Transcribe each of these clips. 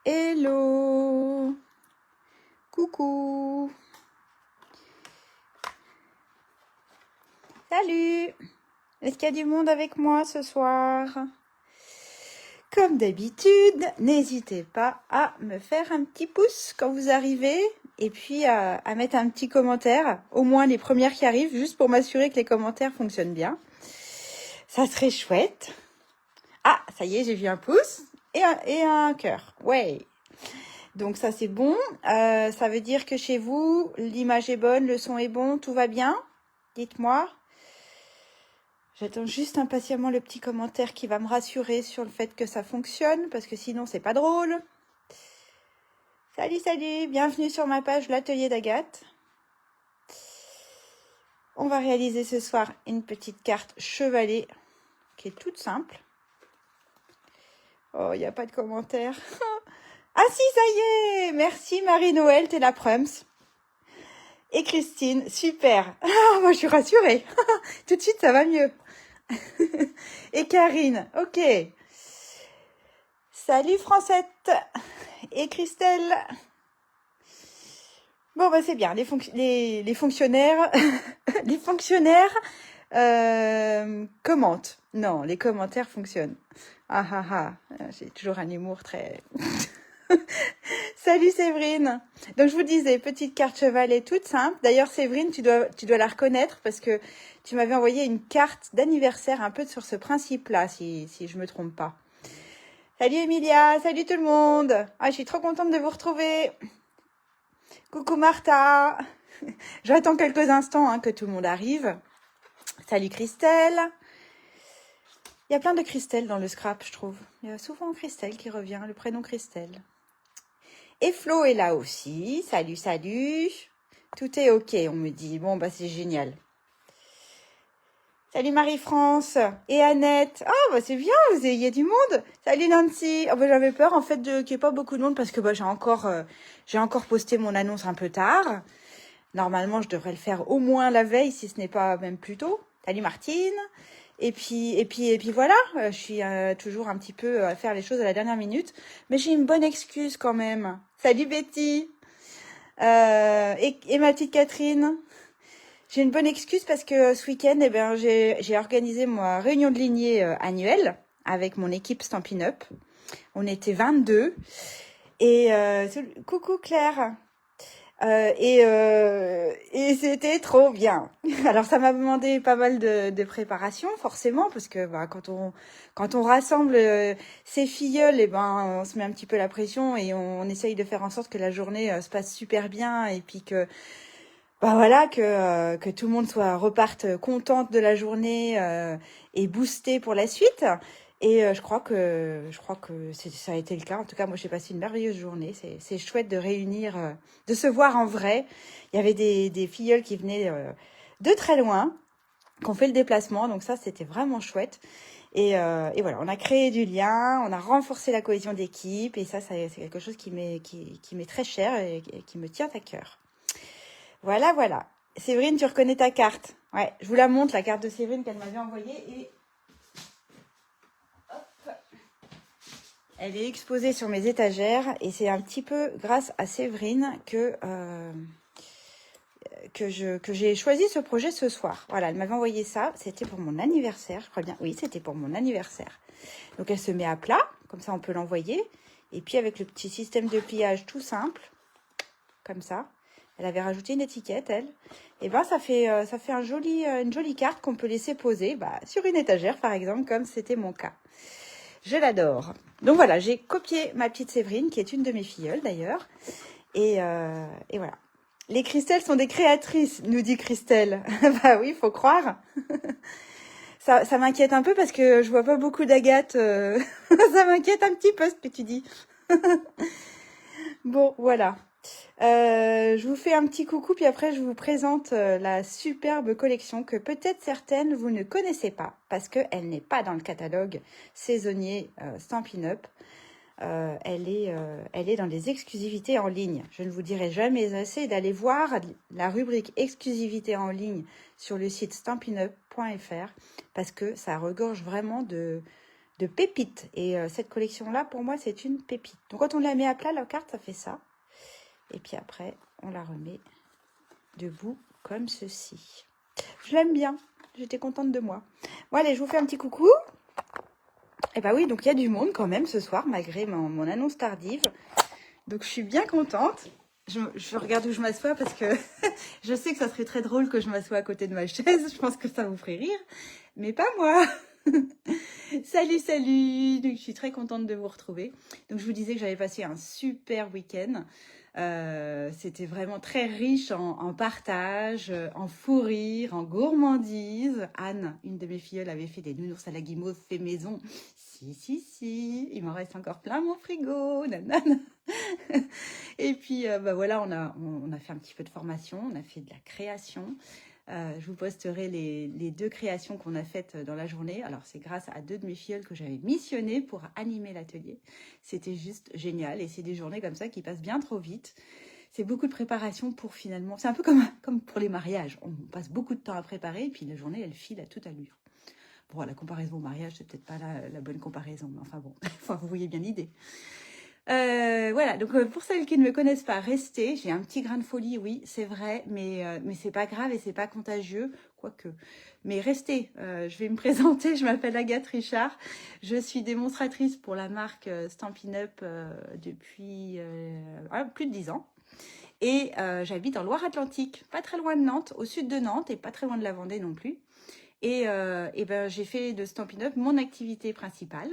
Hello. Coucou. Salut. Est-ce qu'il y a du monde avec moi ce soir? Comme d'habitude, n'hésitez pas à me faire un petit pouce quand vous arrivez et puis à mettre un petit commentaire, au moins les premières qui arrivent, juste pour m'assurer que les commentaires fonctionnent bien. Ça serait chouette. Ah, ça y est, j'ai vu un pouce et un cœur. Ouais. Donc ça c'est bon. Ça veut dire que chez vous, l'image est bonne, le son est bon, tout va bien? Dites-moi. J'attends juste impatiemment le petit commentaire qui va me rassurer sur le fait que ça fonctionne, parce que sinon c'est pas drôle. Salut, salut, bienvenue sur ma page l'atelier d'Agathe. On va réaliser ce soir une petite carte chevalet qui est toute simple. Oh, il n'y a pas de commentaire. Ah si, ça y est. Merci Marie-Noël, t'es la prums. Et Christine, super. Ah, moi je suis rassurée. Tout de suite ça va mieux. Et Karine, ok. Salut Francette et Christelle. Bon bah c'est bien, les fonctionnaires, les fonctionnaires commentent. Non, les commentaires fonctionnent. Ah ah ah, j'ai toujours un humour très... Salut Séverine. Donc je vous disais, petite carte chevalet toute simple. D'ailleurs Séverine, tu dois la reconnaître parce que tu m'avais envoyé une carte d'anniversaire un peu sur ce principe-là, si je me trompe pas. Salut Emilia, salut tout le monde. Ah, je suis trop contente de vous retrouver. Coucou Martha. J'attends quelques instants que tout le monde arrive. Salut Christelle. Il y a plein de Christelle dans le scrap, je trouve. Il y a souvent Christelle qui revient, le prénom Christelle. Et Flo est là aussi. Salut, salut. Tout est ok, on me dit. Bon, bah c'est génial. Salut Marie-France et Annette. Oh, bah c'est bien, il y a du monde. Salut Nancy. Oh, bah, j'avais peur en fait qu'il n'y ait pas beaucoup de monde parce que bah, j'ai encore posté mon annonce un peu tard. Normalement, je devrais le faire au moins la veille, si ce n'est pas même plus tôt. Salut Martine. Et puis voilà, je suis toujours un petit peu à faire les choses à la dernière minute. Mais j'ai une bonne excuse quand même. Salut Betty. Et ma petite Catherine. J'ai une bonne excuse parce que ce week-end, eh ben, j'ai organisé ma réunion de lignée annuelle avec mon équipe Stampin' Up. On était 22. Et coucou Claire. Et c'était trop bien. Alors ça m'a demandé pas mal de préparation forcément parce que bah, quand on rassemble ses filleuls, et ben on se met un petit peu la pression et on essaye de faire en sorte que la journée se passe super bien et puis que bah voilà que tout le monde reparte contente de la journée et boostée pour la suite. Et je crois que ça a été le cas. En tout cas, moi, j'ai passé une merveilleuse journée. C'est chouette de réunir, de se voir en vrai. Il y avait des filleuls qui venaient de très loin, qui ont fait le déplacement. Donc ça, c'était vraiment chouette. Et voilà, on a créé du lien, on a renforcé la cohésion d'équipe. Et ça, c'est quelque chose qui m'est très cher et qui me tient à cœur. Voilà, voilà. Séverine, tu reconnais ta carte? Ouais, je vous la montre, la carte de Séverine qu'elle m'avait envoyée. Et hop, elle est exposée sur mes étagères. Et c'est un petit peu grâce à Séverine que j'ai choisi ce projet ce soir. Voilà, elle m'avait envoyé ça. C'était pour mon anniversaire, je crois bien. Oui, c'était pour mon anniversaire. Donc, elle se met à plat. Comme ça, on peut l'envoyer. Et puis, avec le petit système de pliage tout simple, comme ça. Elle avait rajouté une étiquette, elle. Et ben, ça fait une jolie carte qu'on peut laisser poser sur une étagère, par exemple, comme c'était mon cas. Je l'adore. Donc voilà, j'ai copié ma petite Séverine, qui est une de mes filleules d'ailleurs. Et voilà. Les Christelles sont des créatrices, nous dit Christelle. Bah oui, faut croire. Ça m'inquiète un peu parce que je vois pas beaucoup d'Agathe. Ça m'inquiète un petit peu ce que tu dis. Bon, voilà. Je vous fais un petit coucou, puis après je vous présente la superbe collection que peut-être certaines vous ne connaissez pas, parce qu'elle n'est pas dans le catalogue saisonnier Stampin' Up. Elle est dans les exclusivités en ligne. Je ne vous dirai jamais assez d'aller voir la rubrique exclusivité en ligne sur le site stampinup.fr, parce que ça regorge vraiment de de pépites. Et cette collection-là, pour moi, c'est une pépite. Donc, quand on la met à plat, la carte, ça fait ça. Et puis après, on la remet debout comme ceci. Je l'aime bien. J'étais contente de moi. Bon, allez, je vous fais un petit coucou. Et bah oui, donc il y a du monde quand même ce soir, malgré mon annonce tardive. Donc, je suis bien contente. Je regarde où je m'assois parce que je sais que ça serait très drôle que je m'assoie à côté de ma chaise. Je pense que ça vous ferait rire. Mais pas moi. Salut, salut. Donc, je suis très contente de vous retrouver. Donc, je vous disais que j'avais passé un super week-end. C'était vraiment très riche en partage, en fou rire, en gourmandise. Anne, une de mes filles, avait fait des nounours à la guimauve fait maison. Si. Il m'en reste encore plein mon frigo. Nanana. Et puis, bah voilà, on a fait un petit peu de formation, on a fait de la création. Je vous posterai les 2 créations qu'on a faites dans la journée. Alors, c'est grâce à 2 de mes filleuls que j'avais missionnées pour animer l'atelier. C'était juste génial. Et c'est des journées comme ça qui passent bien trop vite. C'est beaucoup de préparation pour finalement... C'est un peu comme pour les mariages. On passe beaucoup de temps à préparer et puis la journée, elle file à toute allure. Bon, la comparaison au mariage, c'est peut-être pas la bonne comparaison. Mais enfin bon, vous voyez bien l'idée. Voilà, donc pour celles qui ne me connaissent pas, restez. J'ai un petit grain de folie, oui, c'est vrai, mais c'est pas grave et c'est pas contagieux, quoique. Mais restez, je vais me présenter, je m'appelle Agathe Richard, je suis démonstratrice pour la marque Stampin' Up depuis plus de 10 ans. Et j'habite en Loire-Atlantique, pas très loin de Nantes, au sud de Nantes et pas très loin de la Vendée non plus. Et ben, j'ai fait de Stampin' Up mon activité principale.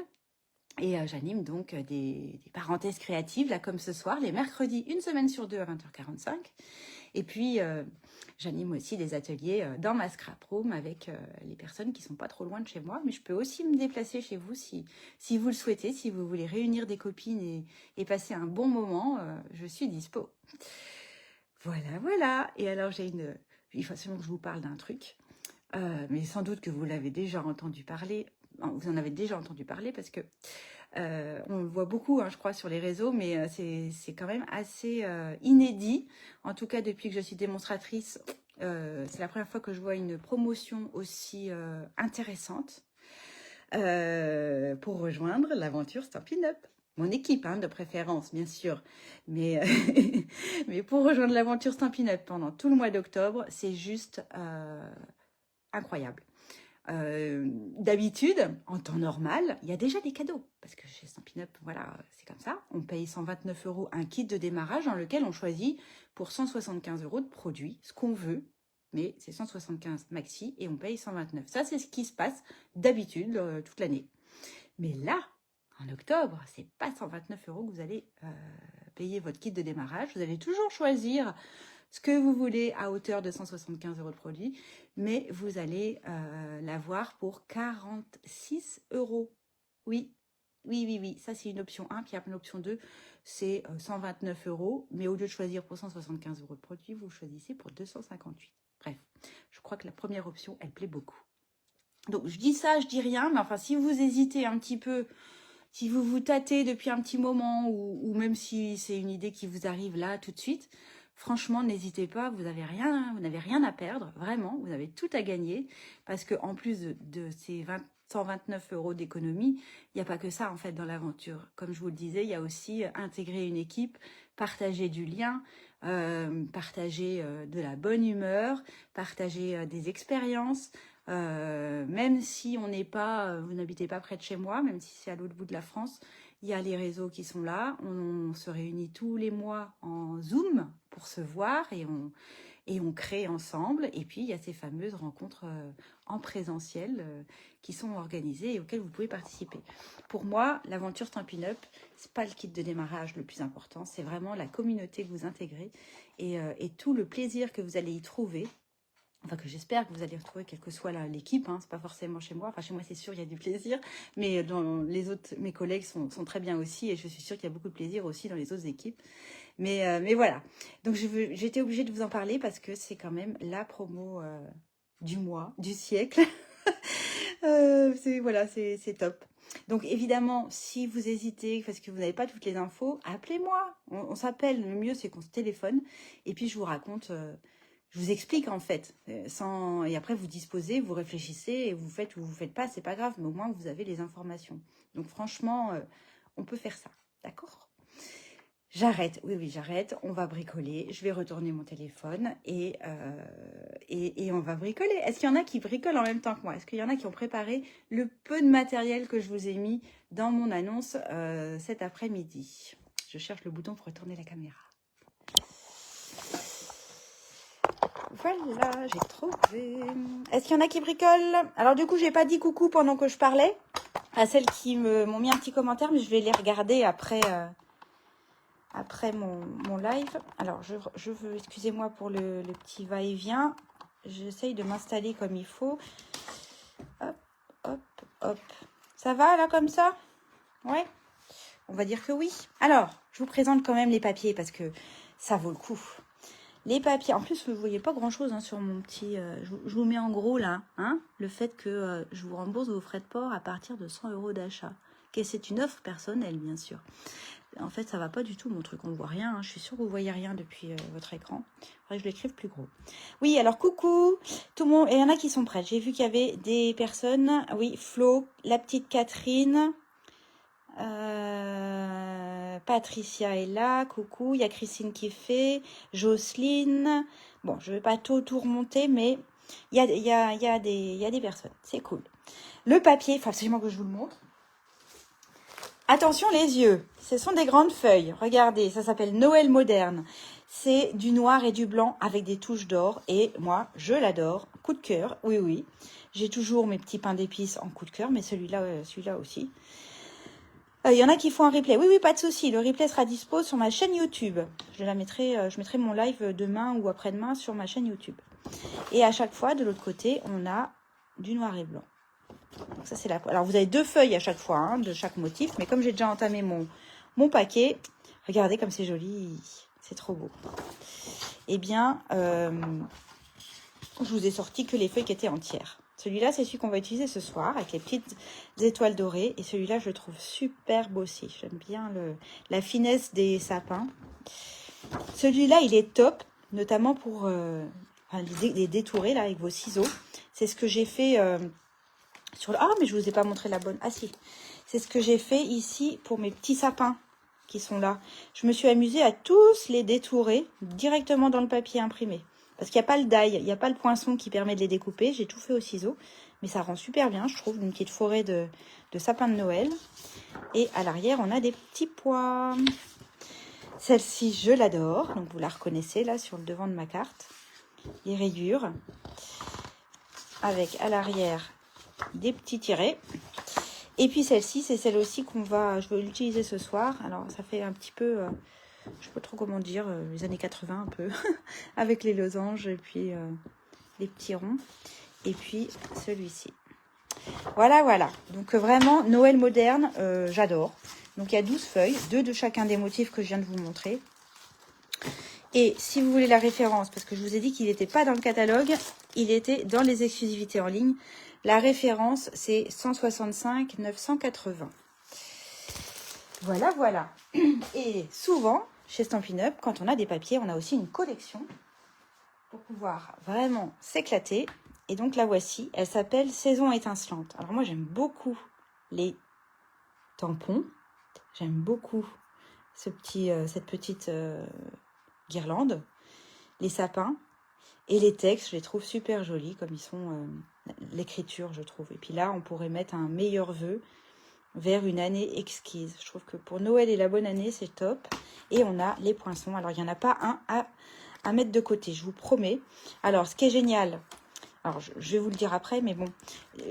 Et j'anime donc des parenthèses créatives, là comme ce soir, les mercredis, une semaine sur 2 à 20h45. Et puis, j'anime aussi des ateliers dans ma scrap room avec les personnes qui sont pas trop loin de chez moi. Mais je peux aussi me déplacer chez vous si vous le souhaitez, si vous voulez réunir des copines et passer un bon moment, je suis dispo. Voilà. Et alors, il faut absolument que je vous parle d'un truc. Mais sans doute que vous l'avez déjà entendu parler. Vous en avez déjà entendu parler parce que on le voit beaucoup, hein, je crois, sur les réseaux, mais c'est quand même assez inédit. En tout cas, depuis que je suis démonstratrice, c'est la première fois que je vois une promotion aussi intéressante pour rejoindre l'aventure Stampin' Up. Mon équipe, hein, de préférence, bien sûr. Mais, mais pour rejoindre l'aventure Stampin' Up pendant tout le mois d'octobre, c'est juste incroyable. D'habitude, en temps normal, il y a déjà des cadeaux. Parce que chez Stampin' Up, voilà, c'est comme ça. On paye 129 € un kit de démarrage dans lequel on choisit pour 175 € de produits, ce qu'on veut. Mais c'est 175 maxi et on paye 129. Ça, c'est ce qui se passe d'habitude toute l'année. Mais là, en octobre, c'est pas 129 € que vous allez payer votre kit de démarrage. Vous allez toujours choisir ce que vous voulez à hauteur de 175 € de produit, mais vous allez l'avoir pour 46 €. Oui, ça c'est une option 1, puis après l'option 2, c'est 129 €, mais au lieu de choisir pour 175 € de produit, vous choisissez pour 258. Bref, je crois que la première option, elle plaît beaucoup. Donc je dis ça, je dis rien, mais enfin si vous hésitez un petit peu, si vous vous tâtez depuis un petit moment, ou même si c'est une idée qui vous arrive là tout de suite, franchement, n'hésitez pas, vous n'avez rien à perdre, vraiment, vous avez tout à gagner, parce qu'en plus de ces 129 € d'économie, il n'y a pas que ça en fait dans l'aventure. Comme je vous le disais, il y a aussi intégrer une équipe, partager du lien, partager de la bonne humeur, partager des expériences, même si vous n'habitez pas près de chez moi, même si c'est à l'autre bout de la France, il y a les réseaux qui sont là. On se réunit tous les mois en Zoom pour se voir et on crée ensemble. Et puis, il y a ces fameuses rencontres en présentiel qui sont organisées et auxquelles vous pouvez participer. Pour moi, l'aventure Stampin' Up, c'est pas le kit de démarrage le plus important. C'est vraiment la communauté que vous intégrez et tout le plaisir que vous allez y trouver. Enfin, que j'espère que vous allez retrouver, quelle que soit l'équipe, hein, c'est pas forcément chez moi. Enfin, chez moi, c'est sûr, il y a du plaisir. Mais dans les autres, mes collègues sont très bien aussi. Et je suis sûre qu'il y a beaucoup de plaisir aussi dans les autres équipes. Mais voilà. Donc, j'étais obligée de vous en parler parce que c'est quand même la promo du mois, du siècle. C'est top. Donc, évidemment, si vous hésitez parce que vous n'avez pas toutes les infos, appelez-moi. On s'appelle. Le mieux, c'est qu'on se téléphone. Et puis, je vous raconte Je vous explique en fait, et après vous disposez, vous réfléchissez, et vous faites ou vous faites pas, c'est pas grave, mais au moins vous avez les informations. Donc franchement, on peut faire ça, d'accord? J'arrête, oui, j'arrête, on va bricoler, je vais retourner mon téléphone et on va bricoler. Est-ce qu'il y en a qui bricolent en même temps que moi? Est-ce qu'il y en a qui ont préparé le peu de matériel que je vous ai mis dans mon annonce cet après-midi? Je cherche le bouton pour retourner la caméra. Voilà, j'ai trouvé. Est-ce qu'il y en a qui bricolent? Alors du coup, j'ai pas dit coucou pendant que je parlais à celles qui m'ont mis un petit commentaire, mais je vais les regarder après, après mon live. Alors, je veux, excusez-moi pour le petit va-et-vient. J'essaye de m'installer comme il faut. Hop, hop, hop. Ça va là comme ça? Ouais. On va dire que oui. Alors, je vous présente quand même les papiers parce que ça vaut le coup. Les papiers, en plus, vous ne voyez pas grand-chose hein, sur mon petit... je vous mets en gros là, hein, le fait que je vous rembourse vos frais de port à partir de 100 € d'achat. Que c'est une offre personnelle, bien sûr. En fait, ça va pas du tout mon truc, on ne voit rien. Hein. Je suis sûre que vous ne voyez rien depuis votre écran. Faudrait que je l'écrive plus gros. Oui, alors coucou, tout le monde. Et il y en a qui sont prêts. J'ai vu qu'il y avait des personnes. Oui, Flo, la petite Catherine... Patricia est là, coucou, il y a Christine qui fait, Jocelyne, bon, je ne vais pas tout remonter, mais il y a des personnes, c'est cool. Le papier, il faut absolument que je vous le montre. Attention les yeux, ce sont des grandes feuilles, regardez, ça s'appelle Noël moderne. C'est du noir et du blanc avec des touches d'or et moi, je l'adore, coup de cœur, oui, oui. J'ai toujours mes petits pains d'épices en coup de cœur, mais celui-là aussi. Il y en a qui font un replay. Oui, oui, pas de souci. Le replay sera dispo sur ma chaîne YouTube. Je mettrai mon live demain ou après-demain sur ma chaîne YouTube. Et à chaque fois, de l'autre côté, on a du noir et blanc. Donc ça, c'est la... Alors, vous avez 2 feuilles à chaque fois, hein, de chaque motif. Mais comme j'ai déjà entamé mon paquet, regardez comme c'est joli. C'est trop beau. Eh bien, je vous ai sorti que les feuilles qui étaient entières. Celui-là, c'est celui qu'on va utiliser ce soir avec les petites étoiles dorées. Et celui-là, je le trouve superbe aussi. J'aime bien la finesse des sapins. Celui-là, il est top, notamment pour les détourer là, avec vos ciseaux. C'est ce que j'ai fait sur le... Ah, mais je ne vous ai pas montré la bonne. Ah si, c'est ce que j'ai fait ici pour mes petits sapins qui sont là. Je me suis amusée à tous les détourer directement dans le papier imprimé. Parce qu'il n'y a pas le die, il n'y a pas le poinçon qui permet de les découper. J'ai tout fait au ciseau. Mais ça rend super bien, je trouve, une petite forêt de sapins de Noël. Et à l'arrière, on a des petits pois. Celle-ci, je l'adore. Donc, vous la reconnaissez là sur le devant de ma carte. Les rayures. Avec à l'arrière des petits tirets. Et puis celle-ci, c'est celle aussi je vais l'utiliser ce soir. Alors, ça fait un petit peu... je ne sais pas trop comment dire, les années 80 un peu, avec les losanges et puis les petits ronds. Et puis celui-ci. Voilà, voilà. Donc vraiment, Noël moderne, j'adore. Donc il y a 12 feuilles, 2 de chacun des motifs que je viens de vous montrer. Et si vous voulez la référence, parce que je vous ai dit qu'il n'était pas dans le catalogue, il était dans les exclusivités en ligne. La référence, c'est 165 980. Voilà, voilà. Et souvent... Chez Stampin' Up, quand on a des papiers, on a aussi une collection pour pouvoir vraiment s'éclater. Et donc la voici, elle s'appelle Saison étincelante. Alors moi j'aime beaucoup les tampons, j'aime beaucoup cette petite guirlande, les sapins et les textes, je les trouve super jolis comme ils sont, l'écriture je trouve. Et puis là on pourrait mettre un meilleur vœu vers une année exquise. Je trouve que pour Noël et la bonne année, c'est top. Et on a les poinçons. Alors, il n'y en a pas un à mettre de côté, je vous promets. Alors, ce qui est génial, alors je vais vous le dire après, mais bon,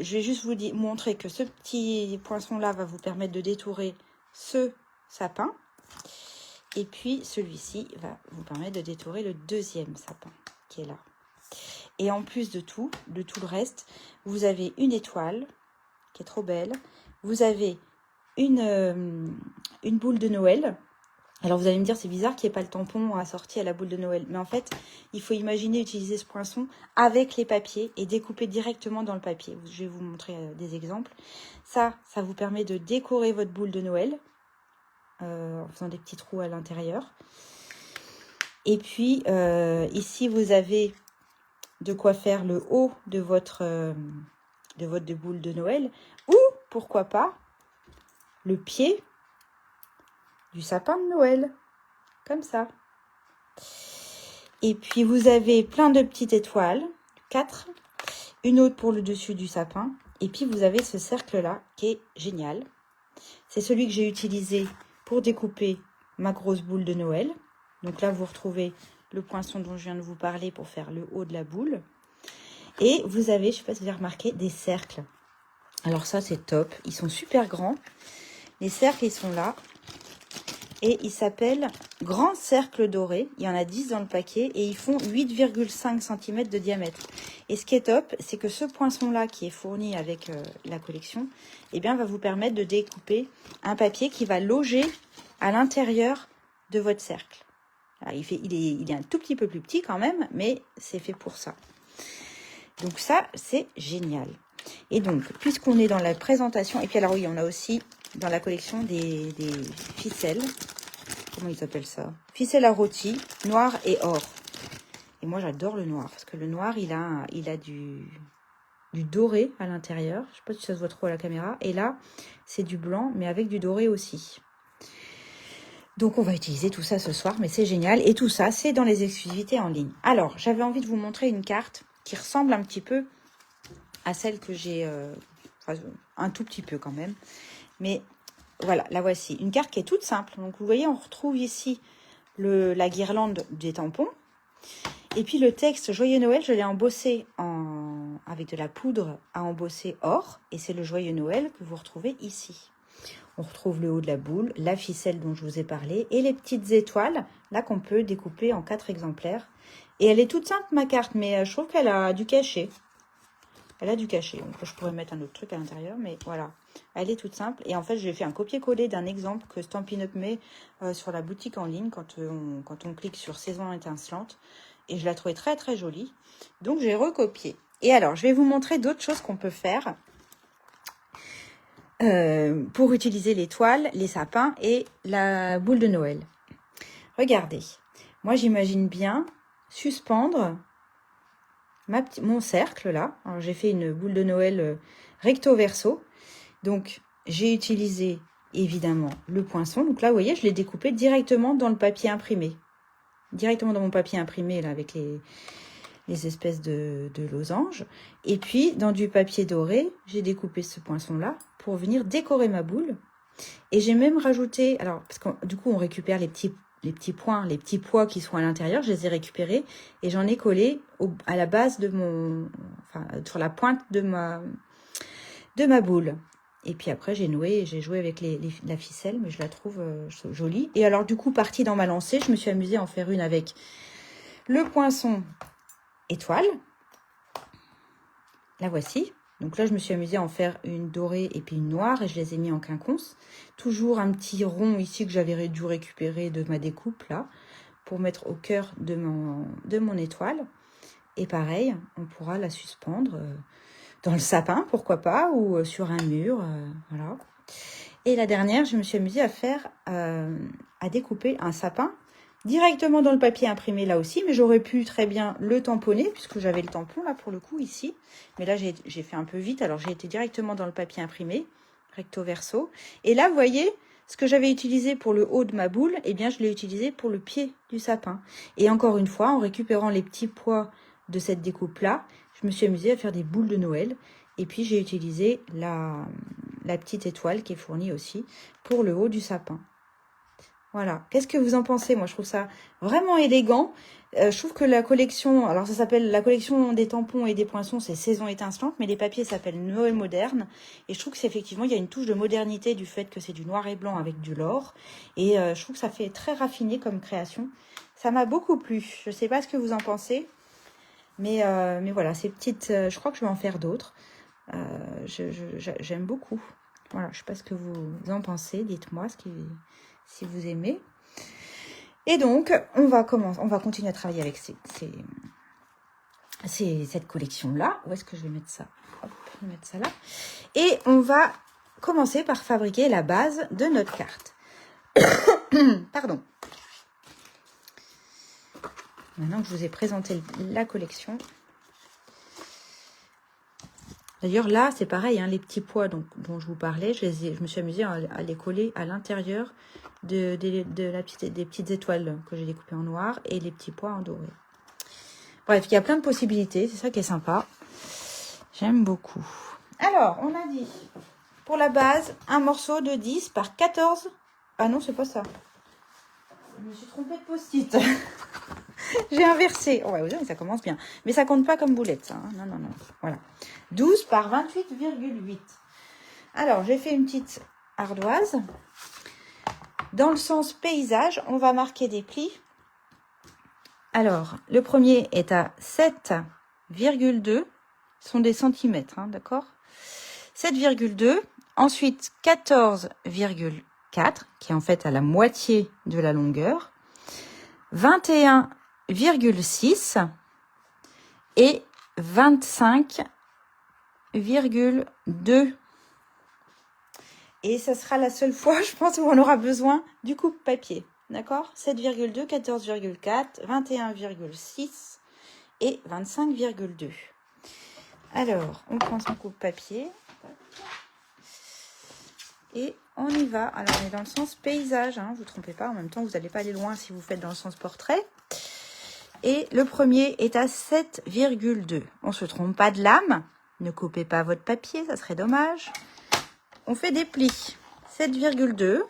je vais juste vous montrer que ce petit poinçon-là va vous permettre de détourer ce sapin. Et puis, celui-ci va vous permettre de détourer le deuxième sapin qui est là. Et en plus de tout le reste, vous avez une étoile qui est trop belle. Vous avez une boule de Noël. Alors vous allez me dire, c'est bizarre qu'il n'y ait pas le tampon assorti à la boule de Noël. Mais en fait, il faut imaginer utiliser ce poinçon avec les papiers et découper directement dans le papier. Je vais vous montrer des exemples. Ça vous permet de décorer votre boule de Noël en faisant des petits trous à l'intérieur. Et puis, ici, vous avez de quoi faire le haut de votre boule de Noël. Ou, pourquoi pas, le pied du sapin de Noël. Comme ça. Et puis, vous avez plein de petites étoiles. 4. Une autre pour le dessus du sapin. Et puis, vous avez ce cercle-là qui est génial. C'est celui que j'ai utilisé pour découper ma grosse boule de Noël. Donc là, vous retrouvez le poinçon dont je viens de vous parler pour faire le haut de la boule. Et vous avez, je ne sais pas si vous avez remarqué, des cercles. Alors ça, c'est top. Ils sont super grands. Les cercles, ils sont là. Et ils s'appellent Grand Cercle Doré. Il y en a 10 dans le paquet et ils font 8,5 cm de diamètre. Et ce qui est top, c'est que ce poinçon-là qui est fourni avec la collection, eh bien, va vous permettre de découper un papier qui va loger à l'intérieur de votre cercle. Alors, il est un tout petit peu plus petit quand même, mais c'est fait pour ça. Donc ça, c'est génial. Et donc, puisqu'on est dans la présentation, et puis alors oui, on a aussi dans la collection des ficelles. Comment ils appellent ça? Ficelles à rôti, noir et or. Et moi, j'adore le noir, parce que le noir, il a du doré à l'intérieur. Je ne sais pas si ça se voit trop à la caméra. Et là, c'est du blanc, mais avec du doré aussi. Donc, on va utiliser tout ça ce soir, mais c'est génial. Et tout ça, c'est dans les exclusivités en ligne. Alors, j'avais envie de vous montrer une carte qui ressemble un petit peu à celle que j'ai... enfin, un tout petit peu quand même. Mais voilà, la voici. Une carte qui est toute simple. Donc, vous voyez, on retrouve ici la guirlande des tampons. Et puis, le texte Joyeux Noël, je l'ai embossé avec de la poudre à embosser or. Et c'est le Joyeux Noël que vous retrouvez ici. On retrouve le haut de la boule, la ficelle dont je vous ai parlé et les petites étoiles, là, qu'on peut découper en 4 exemplaires. Et elle est toute simple, ma carte, mais je trouve qu'elle a du cachet. Elle a du cachet. Donc, je pourrais mettre un autre truc à l'intérieur, mais voilà. Elle est toute simple. Et en fait, j'ai fait un copier-coller d'un exemple que Stampin' Up met sur la boutique en ligne quand on clique sur Saison étincelante. Et je la trouvais très, très jolie. Donc, j'ai recopié. Et alors, je vais vous montrer d'autres choses qu'on peut faire pour utiliser les toiles, les sapins et la boule de Noël. Regardez. Moi, j'imagine bien suspendre mon cercle là. Alors, j'ai fait une boule de Noël recto verso. Donc, j'ai utilisé évidemment le poinçon. Donc là, vous voyez, je l'ai découpé directement dans le papier imprimé. Directement dans mon papier imprimé là avec les espèces de losanges. Et puis, dans du papier doré, j'ai découpé ce poinçon-là pour venir décorer ma boule. Et j'ai même rajouté, alors, parce que du coup, on récupère les petits points, les petits pois qui sont à l'intérieur, je les ai récupérés et j'en ai collé à la base de sur la pointe de ma boule. Et puis après, j'ai joué avec la ficelle, mais je la trouve jolie. Et alors, du coup, partie dans ma lancée, je me suis amusée à en faire une avec le poinçon étoile. La voici. Donc là, je me suis amusée à en faire une dorée et puis une noire et je les ai mis en quinconce. Toujours un petit rond ici que j'avais dû récupérer de ma découpe là pour mettre au cœur de mon étoile. Et pareil, on pourra la suspendre dans le sapin, pourquoi pas, ou sur un mur, voilà. Et la dernière, je me suis amusée à découper un sapin directement dans le papier imprimé là aussi, mais j'aurais pu très bien le tamponner puisque j'avais le tampon là pour le coup ici. Mais là, j'ai fait un peu vite, alors j'ai été directement dans le papier imprimé, recto verso. Et là, vous voyez, ce que j'avais utilisé pour le haut de ma boule, eh bien, je l'ai utilisé pour le pied du sapin. Et encore une fois, en récupérant les petits pois de cette découpe-là, je me suis amusée à faire des boules de Noël. Et puis, j'ai utilisé la petite étoile qui est fournie aussi pour le haut du sapin. Voilà. Qu'est-ce que vous en pensez? Moi, je trouve ça vraiment élégant. Je trouve que la collection, alors ça s'appelle la collection des tampons et des poinçons, c'est Saison étincelante, mais les papiers s'appellent Noël moderne. Et je trouve que c'est effectivement, il y a une touche de modernité du fait que c'est du noir et blanc avec du l'or. Et je trouve que ça fait très raffiné comme création. Ça m'a beaucoup plu. Je ne sais pas ce que vous en pensez. Mais voilà, ces petites, je crois que je vais en faire d'autres. J'aime beaucoup. Voilà, je ne sais pas ce que vous en pensez. Dites-moi si vous aimez. Et donc, on va continuer à travailler avec cette collection-là. Où est-ce que je vais mettre ça? Hop, je vais mettre ça là. Et on va commencer par fabriquer la base de notre carte. Pardon. Maintenant que je vous ai présenté la collection, D'ailleurs, là, c'est pareil, hein, les petits pois dont je vous parlais, je me suis amusée à les coller à l'intérieur des petites étoiles que j'ai découpées en noir et les petits pois en doré. Bref, il y a plein de possibilités, c'est ça qui est sympa. J'aime beaucoup. Alors, on a dit, pour la base, un morceau de 10 par 14. Ah non, c'est pas ça. Je me suis trompée de post-it. J'ai inversé. Oh, ouais, vous savez, ça commence bien. Mais ça compte pas comme boulette, ça. Hein. Non, non, non. Voilà. 12 par 28,8. Alors, j'ai fait une petite ardoise. Dans le sens paysage, on va marquer des plis. Alors, le premier est à 7,2. Ce sont des centimètres, hein, d'accord? 7,2. Ensuite, 14,4, qui est en fait à la moitié de la longueur. 21,6 et 25,2. Et ça sera la seule fois, je pense, où on aura besoin du coupe-papier. D'accord? 7,2, 14,4, 21,6 et 25,2. Alors, on prend son coupe-papier. Et on y va. Alors, on est dans le sens paysage, hein, vous ne trompez pas. En même temps, vous n'allez pas aller loin si vous faites dans le sens portrait. Et le premier est à 7,2. On ne se trompe pas de lame. Ne coupez pas votre papier, ça serait dommage. On fait des plis. 7,2,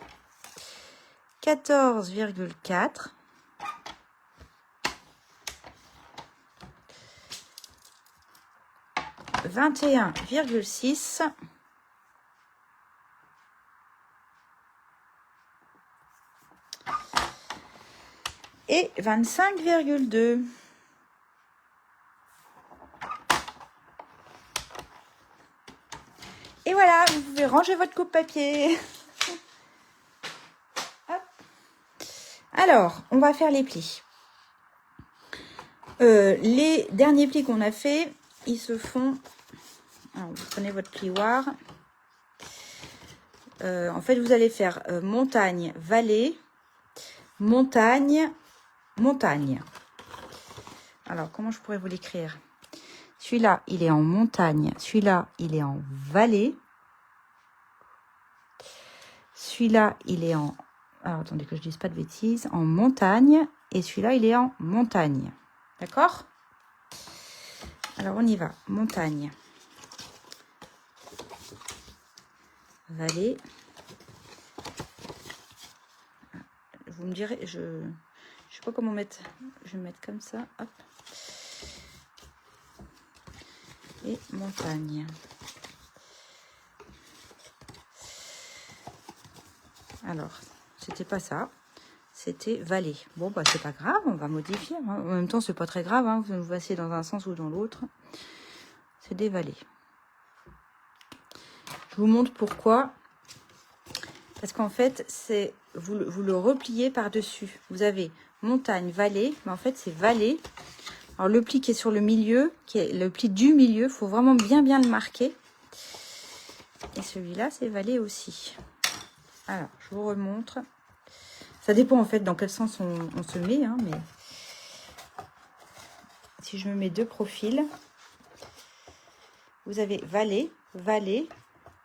14,4, 21,6 et 25,2. Et voilà, vous pouvez ranger votre coupe-papier. Alors, on va faire les plis. Les derniers plis qu'on a fait, ils se font... Alors, vous prenez votre plioir. En fait, vous allez faire montagne, vallée, montagne, montagne. Alors, comment je pourrais vous l'écrire? Celui-là, il est en montagne. Celui-là, il est en vallée. Celui-là, il est en... Alors, attendez que je ne dise pas de bêtises. En montagne. Et celui-là, il est en montagne. D'accord? Alors, on y va. Montagne. Vallée. Vous me direz, je ne sais pas comment mettre. Je vais mettre comme ça. Hop. Et montagne. Alors, c'était pas ça. C'était vallée. Bon, bah, c'est pas grave, on va modifier. Hein. En même temps, c'est pas très grave. Hein. Vous passez dans un sens ou dans l'autre. C'est des vallées. Je vous montre pourquoi. Parce qu'en fait, c'est vous le repliez par-dessus. Vous avez montagne, vallée. Mais en fait, c'est vallée. Alors, le pli qui est sur le milieu, qui est le pli du milieu, il faut vraiment bien le marquer. Et celui-là, c'est vallée aussi. Alors, je vous remontre. Ça dépend en fait dans quel sens on se met. Hein, mais si je me mets deux profils, vous avez vallée, vallée,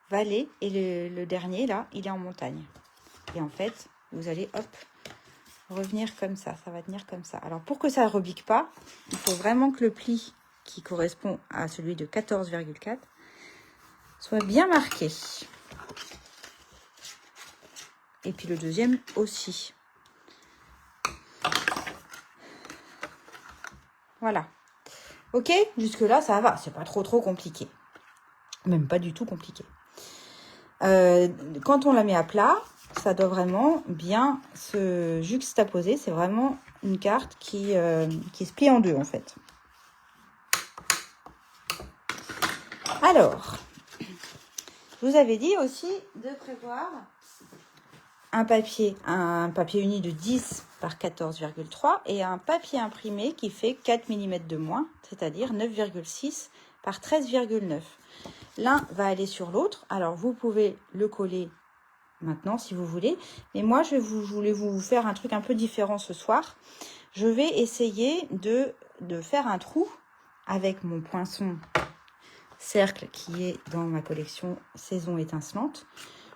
vallée. Et le dernier, là, il est en montagne. Et en fait, vous allez, hop, revenir comme ça. Ça va tenir comme ça. Alors, pour que ça ne rebique pas, il faut vraiment que le pli qui correspond à celui de 14,4 soit bien marqué. Et puis le deuxième aussi. Voilà. Ok, jusque là ça va, c'est pas trop compliqué. Même pas du tout compliqué. Quand on la met à plat, ça doit vraiment bien se juxtaposer. C'est vraiment une carte qui se plie en deux en fait. Alors, je vous avais dit aussi de prévoir un papier uni de 10 par 14,3 et un papier imprimé qui fait 4 mm de moins, c'est-à-dire 9,6 par 13,9. L'un va aller sur l'autre. Alors, vous pouvez le coller maintenant si vous voulez. Mais moi, je voulais vous faire un truc un peu différent ce soir. Je vais essayer de faire un trou avec mon poinçon cercle qui est dans ma collection Saison étincelante.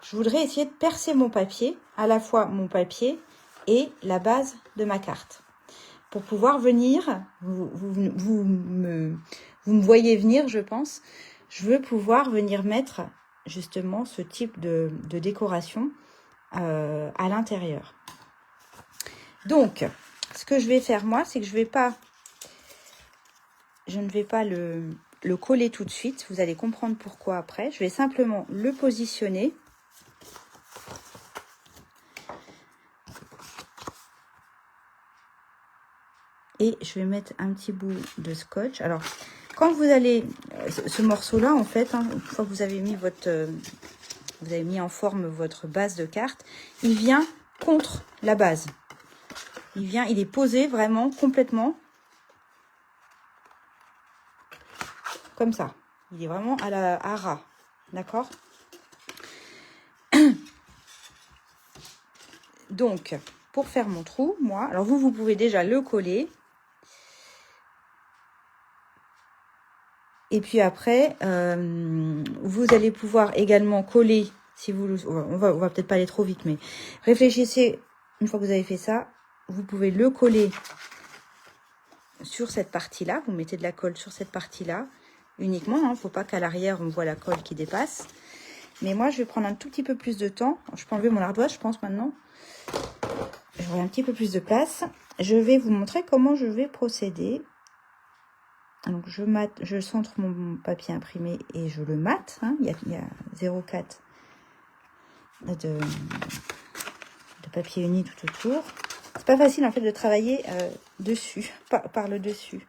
Je voudrais essayer de percer mon papier, à la fois mon papier et la base de ma carte. Pour pouvoir venir, vous me voyez venir, je pense, je veux pouvoir venir mettre justement ce type de décoration à l'intérieur. Donc, ce que je vais faire moi, c'est que je ne vais pas le coller tout de suite. Vous allez comprendre pourquoi après. Je vais simplement le positionner. Et je vais mettre un petit bout de scotch. Alors, quand vous allez... ce morceau-là, en fait, hein, une fois que vous avez mis vous avez mis en forme votre base de carte, il vient contre la base. Il est posé vraiment complètement comme ça. Il est vraiment à ras. D'accord? Donc, pour faire mon trou, moi, alors vous pouvez déjà le coller. Et puis après, vous allez pouvoir également coller, si vous, on va peut-être pas aller trop vite, mais réfléchissez, une fois que vous avez fait ça, vous pouvez le coller sur cette partie-là. Vous mettez de la colle sur cette partie-là uniquement. Il ne faut pas qu'à l'arrière, on voit la colle qui dépasse. Mais moi, je vais prendre un tout petit peu plus de temps. Je peux enlever mon ardoise, je pense, maintenant. J'aurai un petit peu plus de place. Je vais vous montrer comment je vais procéder. Donc, je centre mon papier imprimé et je le mate. Hein. Il y a 0,4 de papier uni tout autour. C'est pas facile, en fait, de travailler dessus, par le dessus.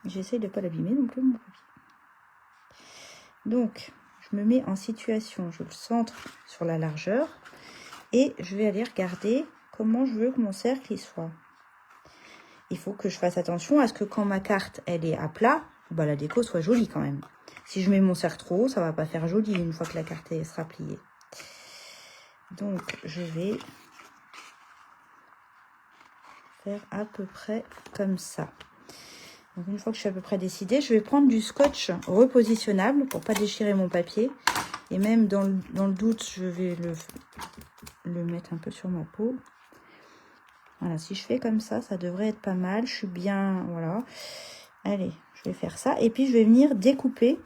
J'essaye de ne pas l'abîmer non plus, mon papier. Donc, je me mets en situation. Je le centre sur la largeur. Et je vais aller regarder comment je veux que mon cercle y soit. Il faut que je fasse attention à ce que quand ma carte elle est à plat, bah, la déco soit jolie quand même. Si je mets mon cercle trop haut, ça va pas faire joli une fois que la carte sera pliée. Donc je vais faire à peu près comme ça. Donc une fois que je suis à peu près décidée, je vais prendre du scotch repositionnable pour pas déchirer mon papier. Et même dans le doute, je vais le mettre un peu sur ma peau. Voilà, si je fais comme ça, ça devrait être pas mal. Je suis bien, voilà. Allez, je vais faire ça. Et puis, je vais venir découper.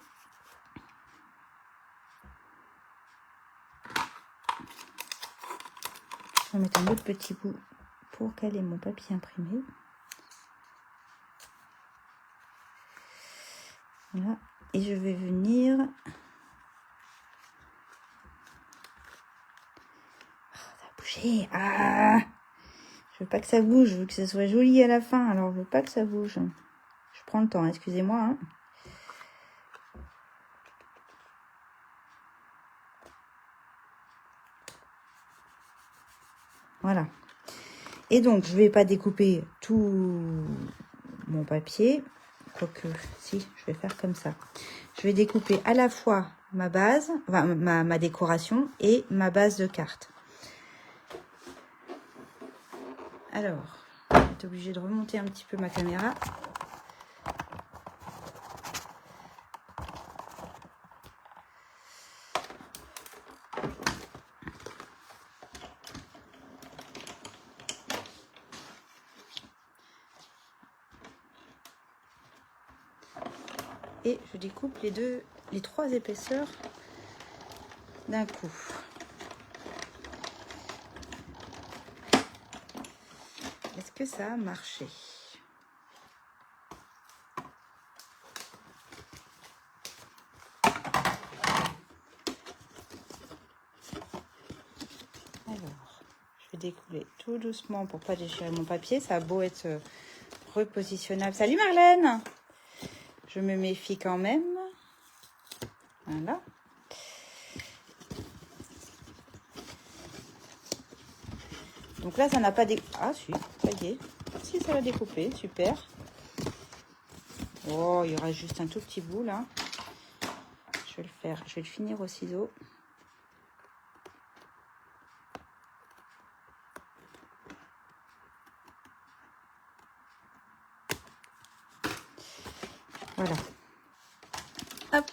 Je vais mettre un autre petit bout pour caler mon papier imprimé. Voilà. Et je vais venir... Oh, ça a bougé. Ah! Je veux pas que ça bouge, je veux que ça soit joli à la fin. Alors, je veux pas que ça bouge. Je prends le temps, excusez-moi. Hein. Voilà. Et donc, je vais pas découper tout mon papier. Quoique, si, je vais faire comme ça. Je vais découper à la fois ma base, enfin, ma décoration et ma base de carte. Alors, je vais être obligée de remonter un petit peu ma caméra. Et je découpe les trois épaisseurs d'un coup. Est-ce que ça a marché? Alors, je vais découler tout doucement pour pas déchirer mon papier. Ça a beau être repositionnable. Salut Marlène! Je me méfie quand même. Voilà. Donc là, ça n'a pas découpé. Ah si, ça y est. Si, ça va découper, super. Oh, il y aura juste un tout petit bout là. Je vais le finir au ciseau. Voilà. Hop.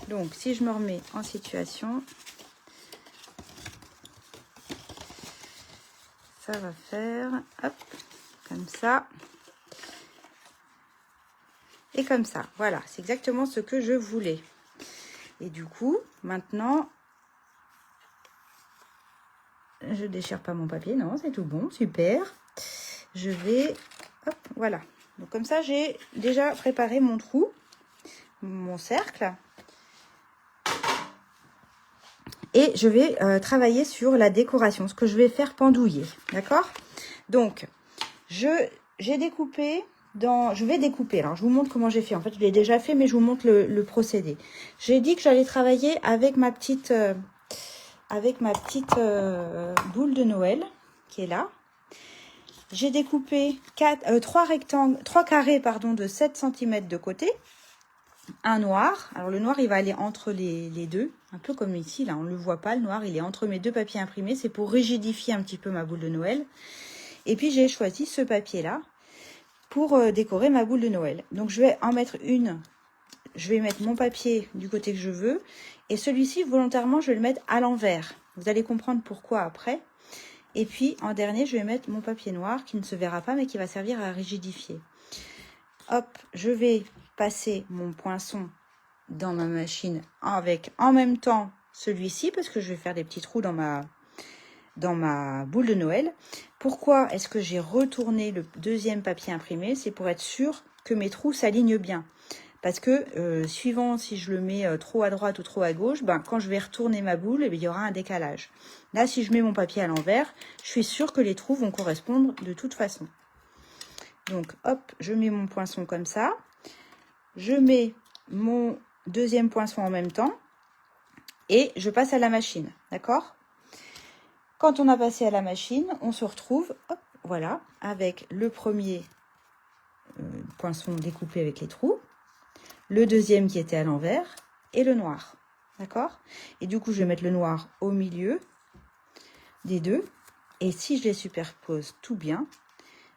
Donc, si je me remets en situation, ça va faire, hop, comme ça. Et comme ça, voilà, c'est exactement ce que je voulais. Et du coup, maintenant, je déchire pas mon papier, non, c'est tout bon, super. Je vais, hop, voilà. Donc comme ça, j'ai déjà préparé mon trou, mon cercle. Et je vais travailler sur la décoration, ce que je vais faire pendouiller, d'accord? Donc, j'ai découpé... je vais découper, alors je vous montre comment j'ai fait. En fait, je l'ai déjà fait, mais je vous montre le procédé. J'ai dit que j'allais travailler avec ma petite boule de Noël qui est là. J'ai découpé 3 carrés de 7 cm de côté. Un noir. Alors le noir, il va aller entre les deux, un peu comme ici, là, on ne le voit pas, le noir, il est entre mes deux papiers imprimés. C'est pour rigidifier un petit peu ma boule de Noël. Et puis j'ai choisi ce papier-là pour décorer ma boule de Noël. Donc je vais en mettre une, je vais mettre mon papier du côté que je veux, et celui-ci volontairement je vais le mettre à l'envers. Vous allez comprendre pourquoi après. Et puis en dernier je vais mettre mon papier noir qui ne se verra pas mais qui va servir à rigidifier. Hop, je vais passer mon poinçon dans ma machine avec en même temps celui-ci parce que je vais faire des petits trous dans ma boule de Noël. Pourquoi est-ce que j'ai retourné le deuxième papier imprimé? C'est pour être sûr que mes trous s'alignent bien. Parce que suivant si je le mets trop à droite ou trop à gauche, quand je vais retourner ma boule, il y aura un décalage. Là, si je mets mon papier à l'envers, je suis sûre que les trous vont correspondre de toute façon. Donc, hop, je mets mon poinçon comme ça. Je mets mon deuxième poinçon en même temps. Et je passe à la machine, d'accord? Quand on a passé à la machine, on se retrouve, hop, voilà, avec le premier poinçon découpé avec les trous, le deuxième qui était à l'envers et le noir, d'accord? Et du coup, je vais mettre le noir au milieu des deux. Et si je les superpose tout bien,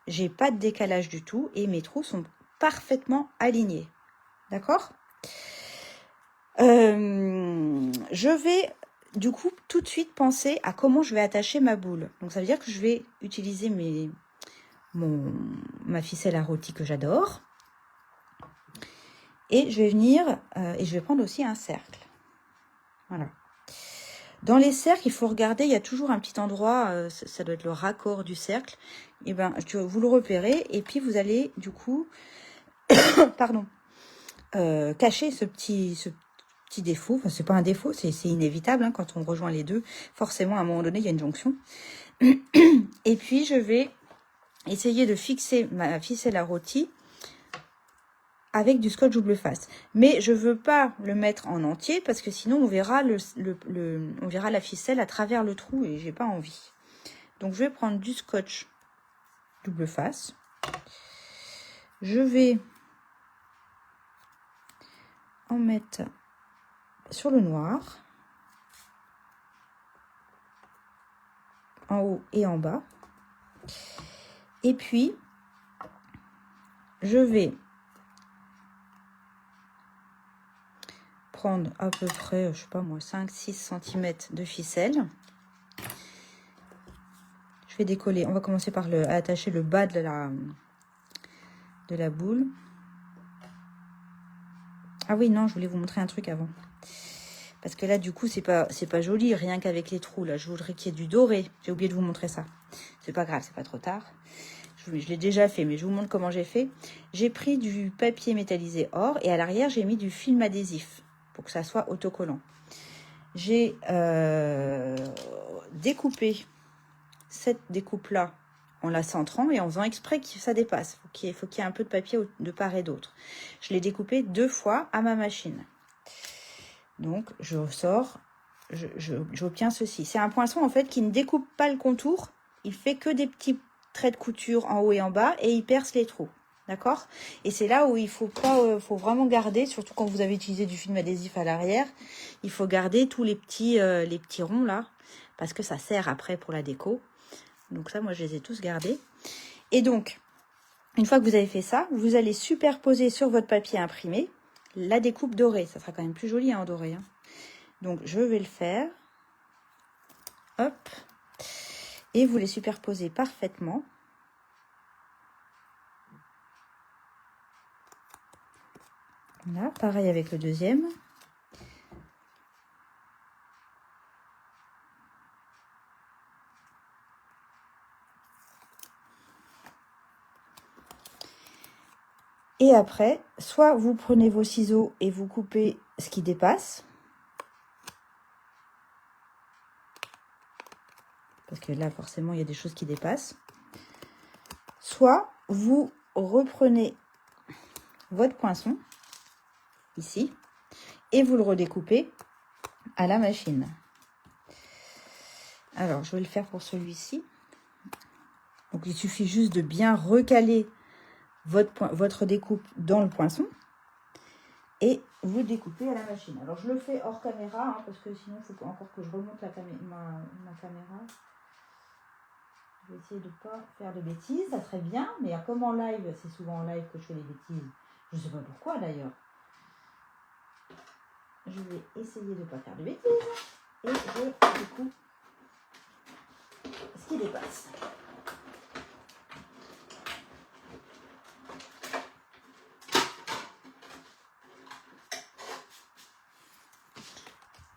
j'ai pas de décalage du tout et mes trous sont parfaitement alignés, d'accord? Je vais du coup tout de suite penser à comment je vais attacher ma boule. Donc ça veut dire que je vais utiliser ma ficelle à rôti que j'adore. Et je vais venir et je vais prendre aussi un cercle. Voilà. Dans les cercles, il faut regarder, il y a toujours un petit endroit, ça doit être le raccord du cercle. Et vous le repérez et puis vous allez du coup, pardon, cacher ce petit défaut. Enfin, c'est pas un défaut, c'est inévitable quand on rejoint les deux. Forcément, à un moment donné, il y a une jonction. Et puis, je vais essayer de fixer ma ficelle à rôti avec du scotch double face. Mais je veux pas le mettre en entier parce que sinon, on verra on verra la ficelle à travers le trou et j'ai pas envie. Donc, je vais prendre du scotch double face. Je vais en mettre sur le noir, en haut et en bas. Et puis, je vais prendre à peu près, je sais pas moi, 5-6 cm de ficelle. Je vais décoller, on va commencer par attacher le bas de la boule. Ah oui, non, je voulais vous montrer un truc avant. Parce que là, du coup, c'est pas joli, rien qu'avec les trous. Là, je voudrais qu'il y ait du doré. J'ai oublié de vous montrer ça. C'est pas grave, c'est pas trop tard. Je l'ai déjà fait, mais je vous montre comment j'ai fait. J'ai pris du papier métallisé or et à l'arrière, j'ai mis du film adhésif pour que ça soit autocollant. J'ai découpé cette découpe-là en la centrant et en faisant exprès que ça dépasse. Il faut qu'il y ait un peu de papier de part et d'autre. Je l'ai découpé 2 fois à ma machine. Donc, je ressors, j'obtiens ceci. C'est un poinçon, en fait, qui ne découpe pas le contour. Il fait que des petits traits de couture en haut et en bas et il perce les trous. D'accord? Et c'est là où il faut vraiment garder, surtout quand vous avez utilisé du film adhésif à l'arrière, il faut garder tous les petits ronds là, parce que ça sert après pour la déco. Donc ça, moi, je les ai tous gardés. Et donc, une fois que vous avez fait ça, vous allez superposer sur votre papier imprimé la découpe dorée. Ça sera quand même plus joli en doré. Hein. Donc, je vais le faire. Hop. Et vous les superposez parfaitement. Voilà, pareil avec le deuxième. Et après, soit vous prenez vos ciseaux et vous coupez ce qui dépasse. Parce que là, forcément, il y a des choses qui dépassent. Soit vous reprenez votre poinçon, ici, et vous le redécoupez à la machine. Alors, je vais le faire pour celui-ci. Donc, il suffit juste de bien recaler votre découpe dans le poinçon et vous découpez à la machine. Alors, je le fais hors caméra, hein, parce que sinon, il faut encore que je remonte ma caméra. Je vais essayer de ne pas faire de bêtises, ça serait bien, mais comme en live, c'est souvent en live que je fais des bêtises. Je ne sais pas pourquoi d'ailleurs. Je vais essayer de ne pas faire de bêtises et je découpe ce qui dépasse.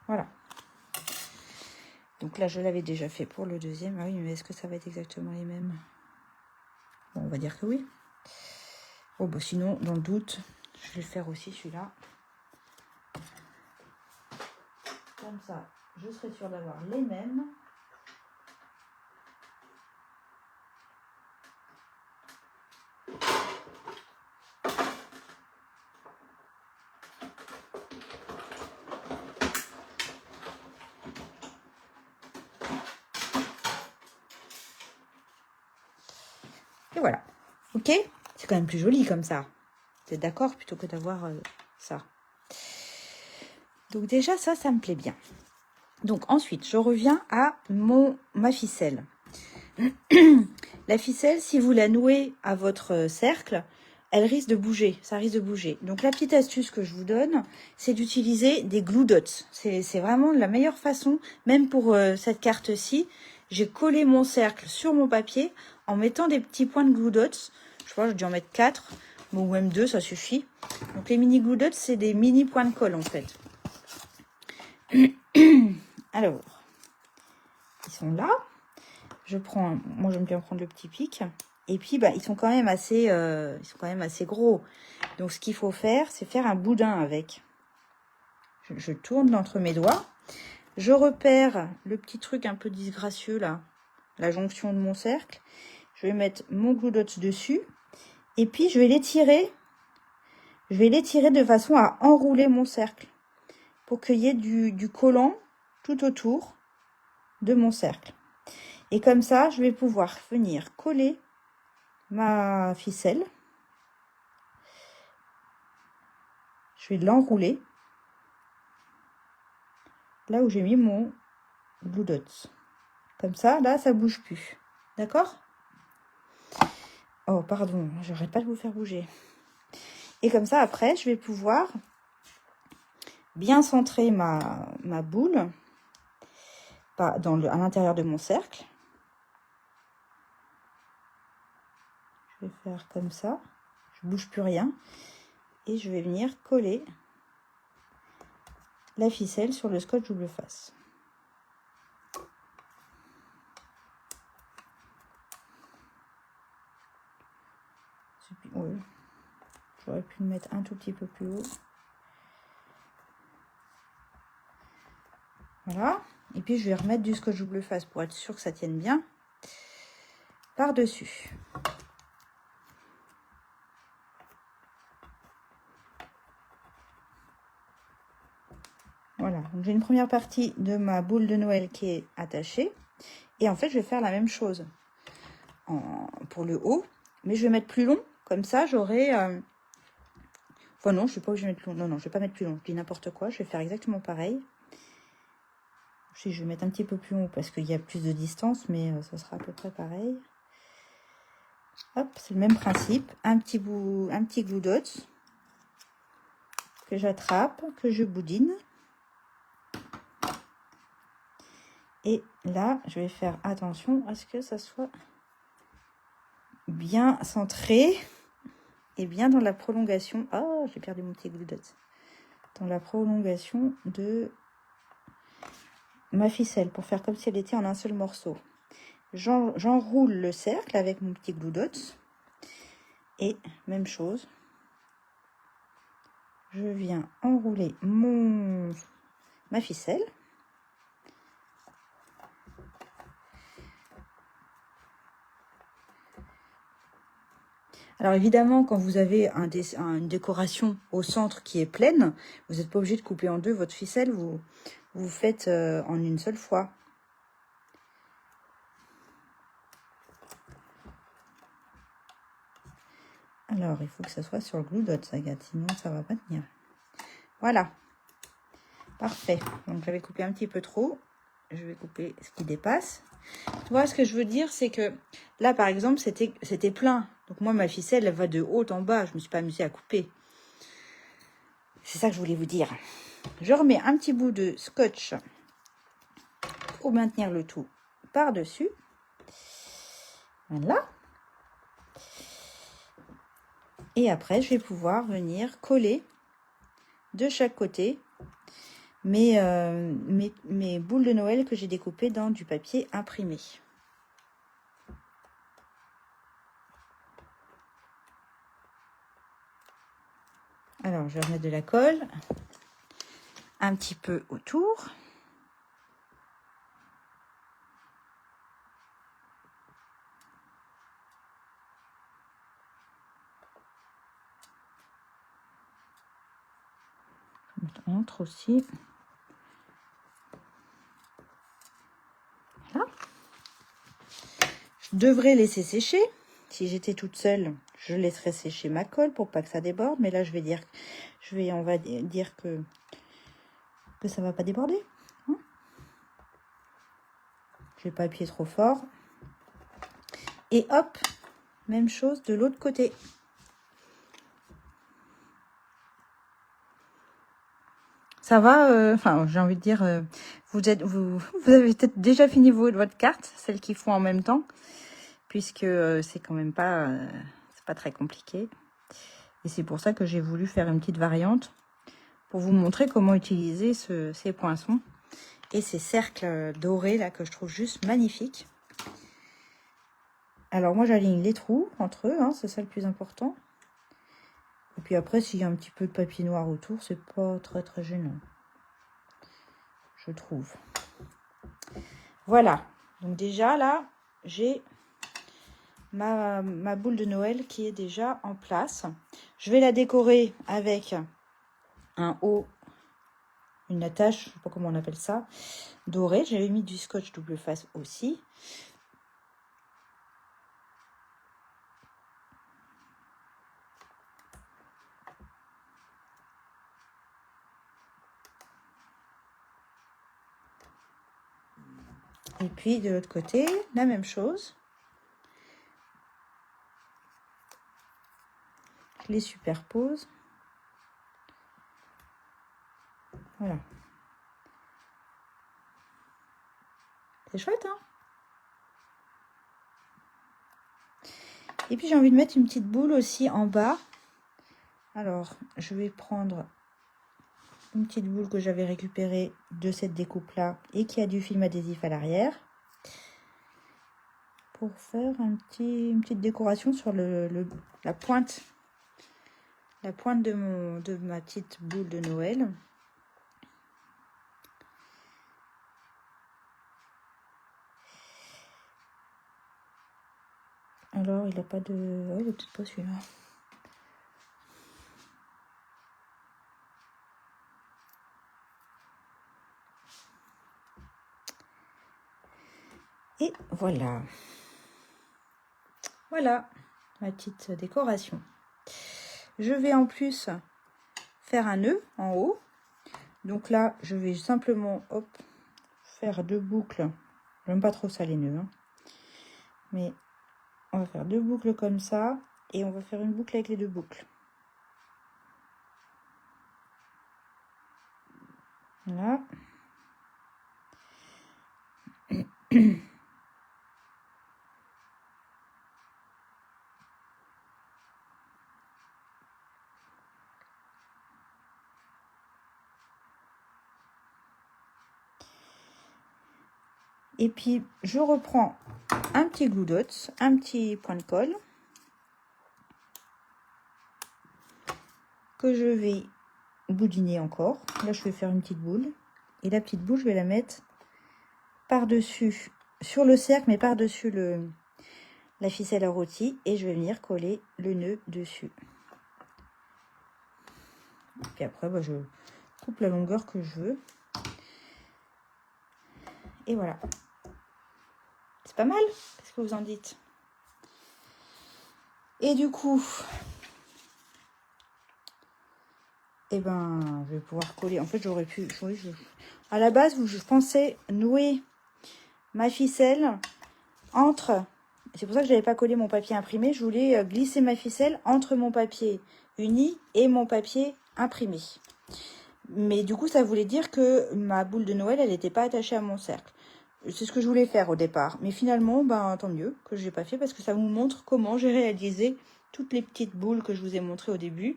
Voilà. Donc là, je l'avais déjà fait pour le deuxième. Ah oui, mais est-ce que ça va être exactement les mêmes? Bon, on va dire que oui. Oh, bah sinon, dans le doute, je vais le faire aussi celui-là. Comme ça, je serai sûre d'avoir les mêmes. Et voilà. Ok? C'est quand même plus joli comme ça. Vous êtes d'accord? Plutôt que d'avoir ça. Donc déjà, ça me plaît bien. Donc ensuite, je reviens à ma ficelle. La ficelle, si vous la nouez à votre cercle, elle risque de bouger. Ça risque de bouger. Donc la petite astuce que je vous donne, c'est d'utiliser des glue dots. C'est vraiment la meilleure façon, même pour cette carte-ci. J'ai collé mon cercle sur mon papier en mettant des petits points de glue dots. Je crois que j'ai dû en mettre 4, ou même 2, ça suffit. Donc les mini glue dots, c'est des mini points de colle en fait. Alors, ils sont là. Moi j'aime bien prendre le petit pic. Et puis bah, ils sont quand même assez gros. Donc ce qu'il faut faire, c'est faire un boudin avec. Je tourne entre mes doigts. Je repère le petit truc un peu disgracieux là, la jonction de mon cercle. Je vais mettre mon glue dot dessus. Et puis je vais l'étirer. Je vais l'étirer de façon à enrouler mon cercle. Pour qu'il y ait du collant tout autour de mon cercle. Et comme ça, je vais pouvoir venir coller ma ficelle. Je vais l'enrouler là où j'ai mis mon glue dot. Comme ça, là, ça bouge plus. D'accord? Oh, pardon, j'arrête pas de vous faire bouger. Et comme ça, après, je vais pouvoir bien centrer ma boule à l'intérieur de mon cercle. Je vais faire comme ça. Je bouge plus rien. Et je vais venir coller la ficelle sur le scotch double face. Oui. J'aurais pu le mettre un tout petit peu plus haut. Voilà. Et puis, je vais remettre du scotch double face pour être sûr que ça tienne bien par-dessus. Voilà. Donc, j'ai une première partie de ma boule de Noël qui est attachée. Et en fait, je vais faire la même chose pour le haut. Mais je vais mettre plus long. Comme ça, j'aurai... Enfin, non, je ne sais pas où je vais mettre plus long. Non, non, je ne vais pas mettre plus long. Je dis n'importe quoi. Je vais faire exactement pareil. Je vais mettre un petit peu plus haut parce qu'il y a plus de distance, mais ça sera à peu près pareil. Hop, c'est le même principe. Un petit glue dot. que j'attrape, que je boudine. Et là, je vais faire attention à ce que ça soit bien centré et bien dans la prolongation. Oh, j'ai perdu mon petit glue dot. Dans la prolongation de ma ficelle pour faire comme si elle était en un seul morceau. J'enroule le cercle avec mon petit glue dot. Et même chose. Je viens enrouler ma ficelle. Alors évidemment, quand vous avez une décoration au centre qui est pleine, vous n'êtes pas obligé de couper en deux votre ficelle, vous faites en une seule fois. Alors, il faut que ça soit sur le glue dot, Agathe, sinon ça va pas tenir. Voilà. Parfait. Donc j'avais coupé un petit peu trop. Je vais couper ce qui dépasse. Tu vois, ce que je veux dire, c'est que là, par exemple, c'était plein. Donc moi, ma ficelle, elle va de haut en bas. Je ne me suis pas amusée à couper. C'est ça que je voulais vous dire. Je remets un petit bout de scotch pour maintenir le tout par-dessus. Voilà. Et après, je vais pouvoir venir coller de chaque côté mes boules de Noël que j'ai découpées dans du papier imprimé. Alors, je vais remettre de la colle un petit peu autour. Entre aussi. Voilà. Je devrais laisser sécher. Si j'étais toute seule, je laisserais sécher ma colle pour pas que ça déborde. Mais là, on va dire que ça va pas déborder. Hein, je vais pas appuyer trop fort. Et hop, même chose de l'autre côté. Ça va, enfin, j'ai envie de dire, vous avez peut-être déjà fini votre carte, celle qu'ils font en même temps, puisque c'est quand même pas, c'est pas très compliqué. Et c'est pour ça que j'ai voulu faire une petite variante pour vous montrer comment utiliser ces poinçons et ces cercles dorés là que je trouve juste magnifiques. Alors moi j'aligne les trous entre eux, hein, c'est ça le plus important. Et puis après, s'il y a un petit peu de papier noir autour, c'est pas très gênant, je trouve. Voilà, donc déjà là, j'ai ma boule de Noël qui est déjà en place. Je vais la décorer avec un haut, une attache, je sais pas comment on appelle ça, doré. J'avais mis du scotch double face aussi. Et puis de l'autre côté, la même chose. Je les superpose. Voilà. C'est chouette, hein? Et puis j'ai envie de mettre une petite boule aussi en bas. Alors, je vais prendre une petite boule que j'avais récupérée de cette découpe-là et qui a du film adhésif à l'arrière. Pour faire une petite décoration sur la pointe. La pointe de ma petite boule de Noël. Alors, il n'a pas de... Oh, il n'est peut-être pas celui-là. Et voilà. Voilà ma petite décoration. Je vais en plus faire un nœud en haut. Donc là, je vais simplement faire 2 boucles. J'aime pas trop ça les nœuds. Hein. Mais on va faire 2 boucles comme ça. Et on va faire une boucle avec les 2 boucles. Voilà. Et puis, je reprends un petit glue dots, un petit point de colle que je vais boudiner encore. Là, je vais faire une petite boule. Et la petite boule, je vais la mettre par-dessus, sur le cercle, mais par-dessus la ficelle à rôti. Et je vais venir coller le nœud dessus. Et puis après, bah, je coupe la longueur que je veux. Et voilà. C'est pas mal? Qu'est-ce que vous en dites? Et du coup, eh ben, je vais pouvoir coller. En fait, j'aurais pu... À la base, je pensais nouer ma ficelle entre... C'est pour ça que je n'avais pas collé mon papier imprimé. Je voulais glisser ma ficelle entre mon papier uni et mon papier imprimé. Mais du coup, ça voulait dire que ma boule de Noël, elle n'était pas attachée à mon cercle. C'est ce que je voulais faire au départ. Mais finalement, ben, tant mieux que je n'ai pas fait parce que ça vous montre comment j'ai réalisé toutes les petites boules que je vous ai montrées au début.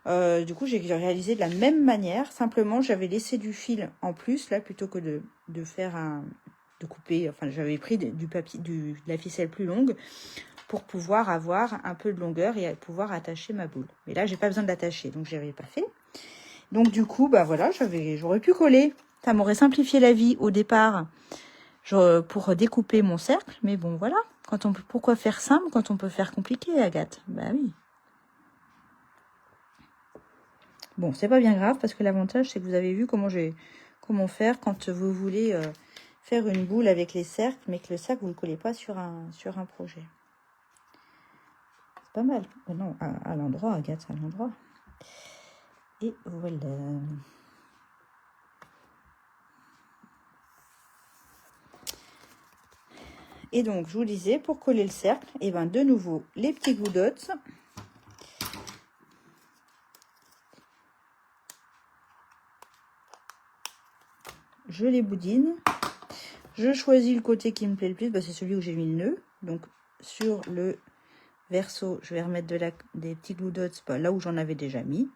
Du coup, j'ai réalisé de la même manière. Simplement, j'avais laissé du fil en plus, là, plutôt que de faire de couper. Enfin, j'avais pris du papier, de la ficelle plus longue pour pouvoir avoir un peu de longueur et pouvoir attacher ma boule. Mais là, j'ai pas besoin de l'attacher, donc je n'avais pas fait. Donc, du coup, bah voilà, j'aurais pu coller. Ça m'aurait simplifié la vie au départ pour découper mon cercle. Mais bon, voilà. Pourquoi faire simple quand on peut faire compliqué, Agathe? Bah oui. Bon, c'est pas bien grave parce que l'avantage, c'est que vous avez vu comment faire quand vous voulez faire une boule avec les cercles, mais que le cercle, vous ne le collez pas sur un projet. C'est pas mal. Oh non, à l'endroit, Agathe, à l'endroit. Et voilà. Et donc, je vous disais, pour coller le cercle, et ben de nouveau, les petits glue dots. Je les boudine. Je choisis le côté qui me plaît le plus, bah, c'est celui où j'ai mis le nœud. Donc, sur le verso, je vais remettre des petits glue dots bah, là où j'en avais déjà mis.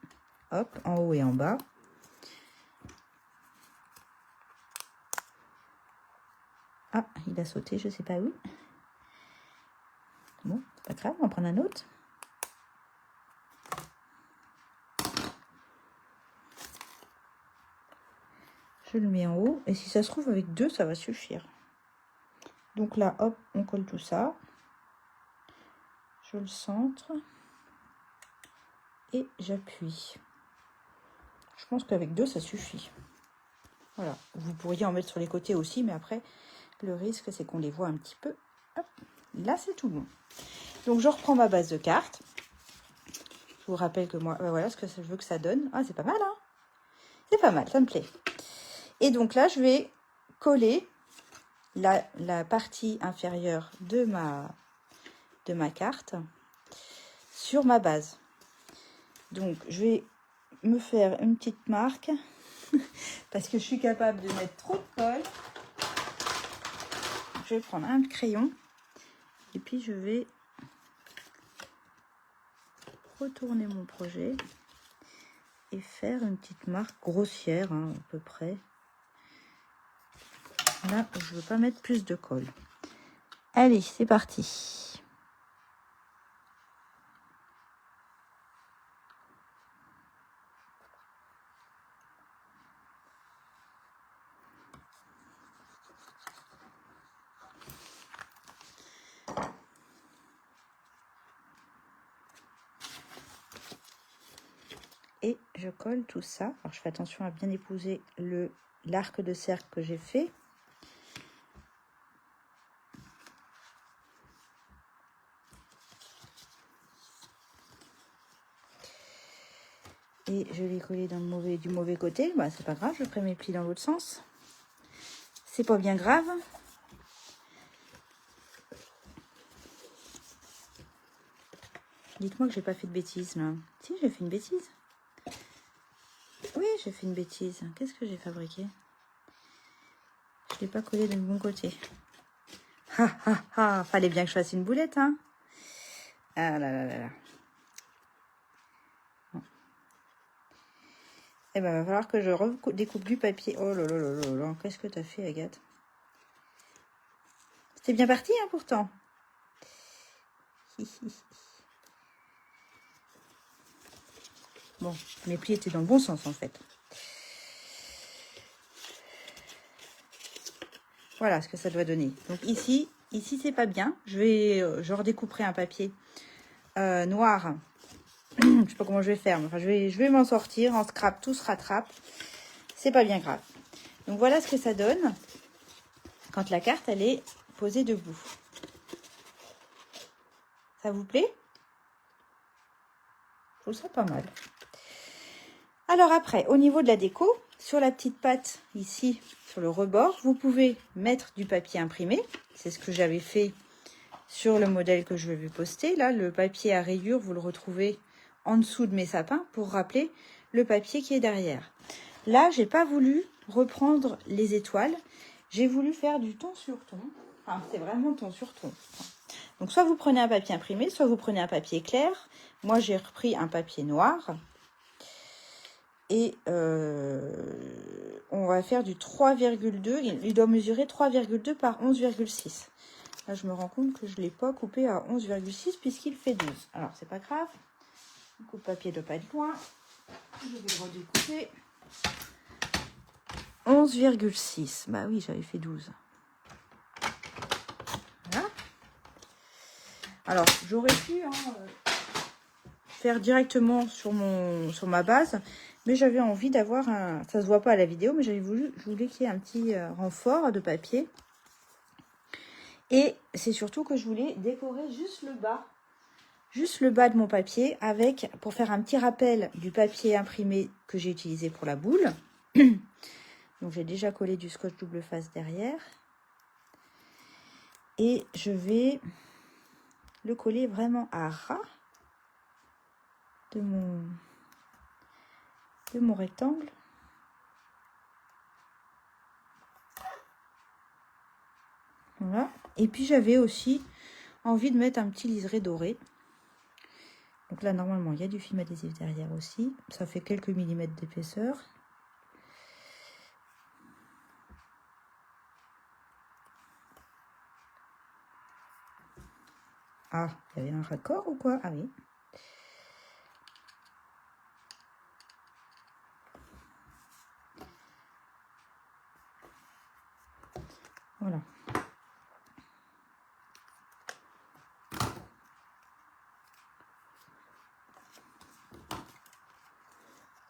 Hop, en haut et en bas. Ah, il a sauté, je sais pas où. Bon, c'est pas grave, on va prendre un autre. Je le mets en haut. Et si ça se trouve, avec deux, ça va suffire. Donc là, hop, on colle tout ça. Je le centre. Et j'appuie. Je pense qu'avec deux, ça suffit. Voilà. Vous pourriez en mettre sur les côtés aussi, mais après, le risque, c'est qu'on les voit un petit peu. Hop, là, c'est tout bon. Donc, je reprends ma base de cartes. Je vous rappelle que moi, voilà ce que je veux que ça donne. Ah, c'est pas mal, hein? C'est pas mal, ça me plaît. Et donc là, je vais coller la partie inférieure de ma carte sur ma base. Donc, je vais me faire une petite marque parce que je suis capable de mettre trop de colle. Je vais prendre un crayon et puis je vais retourner mon projet et faire une petite marque grossière, hein, à peu près. Là, je veux pas mettre plus de colle. Allez, c'est parti. Et je colle tout ça. Alors, je fais attention à bien épouser l'arc de cercle que j'ai fait. Et je l'ai collé du mauvais côté. Bah, c'est pas grave, je ferai mes plis dans l'autre sens. C'est pas bien grave. Dites-moi que j'ai pas fait de bêtises là. Si, j'ai fait une bêtise. Oui, oui, j'ai fait une bêtise. Qu'est-ce que j'ai fabriqué? Je ne l'ai pas collé du bon côté. Ha ha ha, fallait bien que je fasse une boulette, hein. Ah là là là là. Bon. Eh ben, va falloir que je découpe du papier. Oh là là là là là, qu'est-ce que t'as fait, Agathe? C'était bien parti, hein, pourtant. Bon, mes plis étaient dans le bon sens, en fait. Voilà ce que ça doit donner. Donc ici c'est pas bien. Je redécouperai un papier noir. Je sais pas comment je vais faire, mais enfin je vais m'en sortir. En scrap, tout se rattrape. C'est pas bien grave. Donc voilà ce que ça donne quand la carte elle est posée debout. Ça vous plaît? Je trouve ça pas mal. Alors après, au niveau de la déco, sur la petite patte ici, sur le rebord, vous pouvez mettre du papier imprimé. C'est ce que j'avais fait sur le modèle que je vais poster. Là, le papier à rayures, vous le retrouvez en dessous de mes sapins pour rappeler le papier qui est derrière. Là, j'ai pas voulu reprendre les étoiles. J'ai voulu faire du ton sur ton. Enfin, c'est vraiment ton sur ton. Donc, soit vous prenez un papier imprimé, soit vous prenez un papier clair. Moi, j'ai repris un papier noir. Et on va faire du 3,2. Il doit mesurer 3,2 par 11,6. Là, je me rends compte que je ne l'ai pas coupé à 11,6 puisqu'il fait 12. Alors, c'est pas grave. Le coup de papier ne doit pas être loin. Je vais le redécouper. 11,6. Bah oui, j'avais fait 12. Voilà. Alors, j'aurais pu faire directement sur ma base, mais j'avais envie d'avoir un... Ça se voit pas à la vidéo, mais je voulais qu'il y ait un petit renfort de papier. Et c'est surtout que je voulais décorer juste le bas de mon papier pour faire un petit rappel du papier imprimé que j'ai utilisé pour la boule. Donc j'ai déjà collé du scotch double face derrière. Et je vais le coller vraiment à ras de mon rectangle. Voilà. Et puis j'avais aussi envie de mettre un petit liseré doré. Donc là, normalement, il y a du film adhésif derrière aussi. Ça fait quelques millimètres d'épaisseur. Ah, il y avait un raccord ou quoi? Ah oui. Voilà.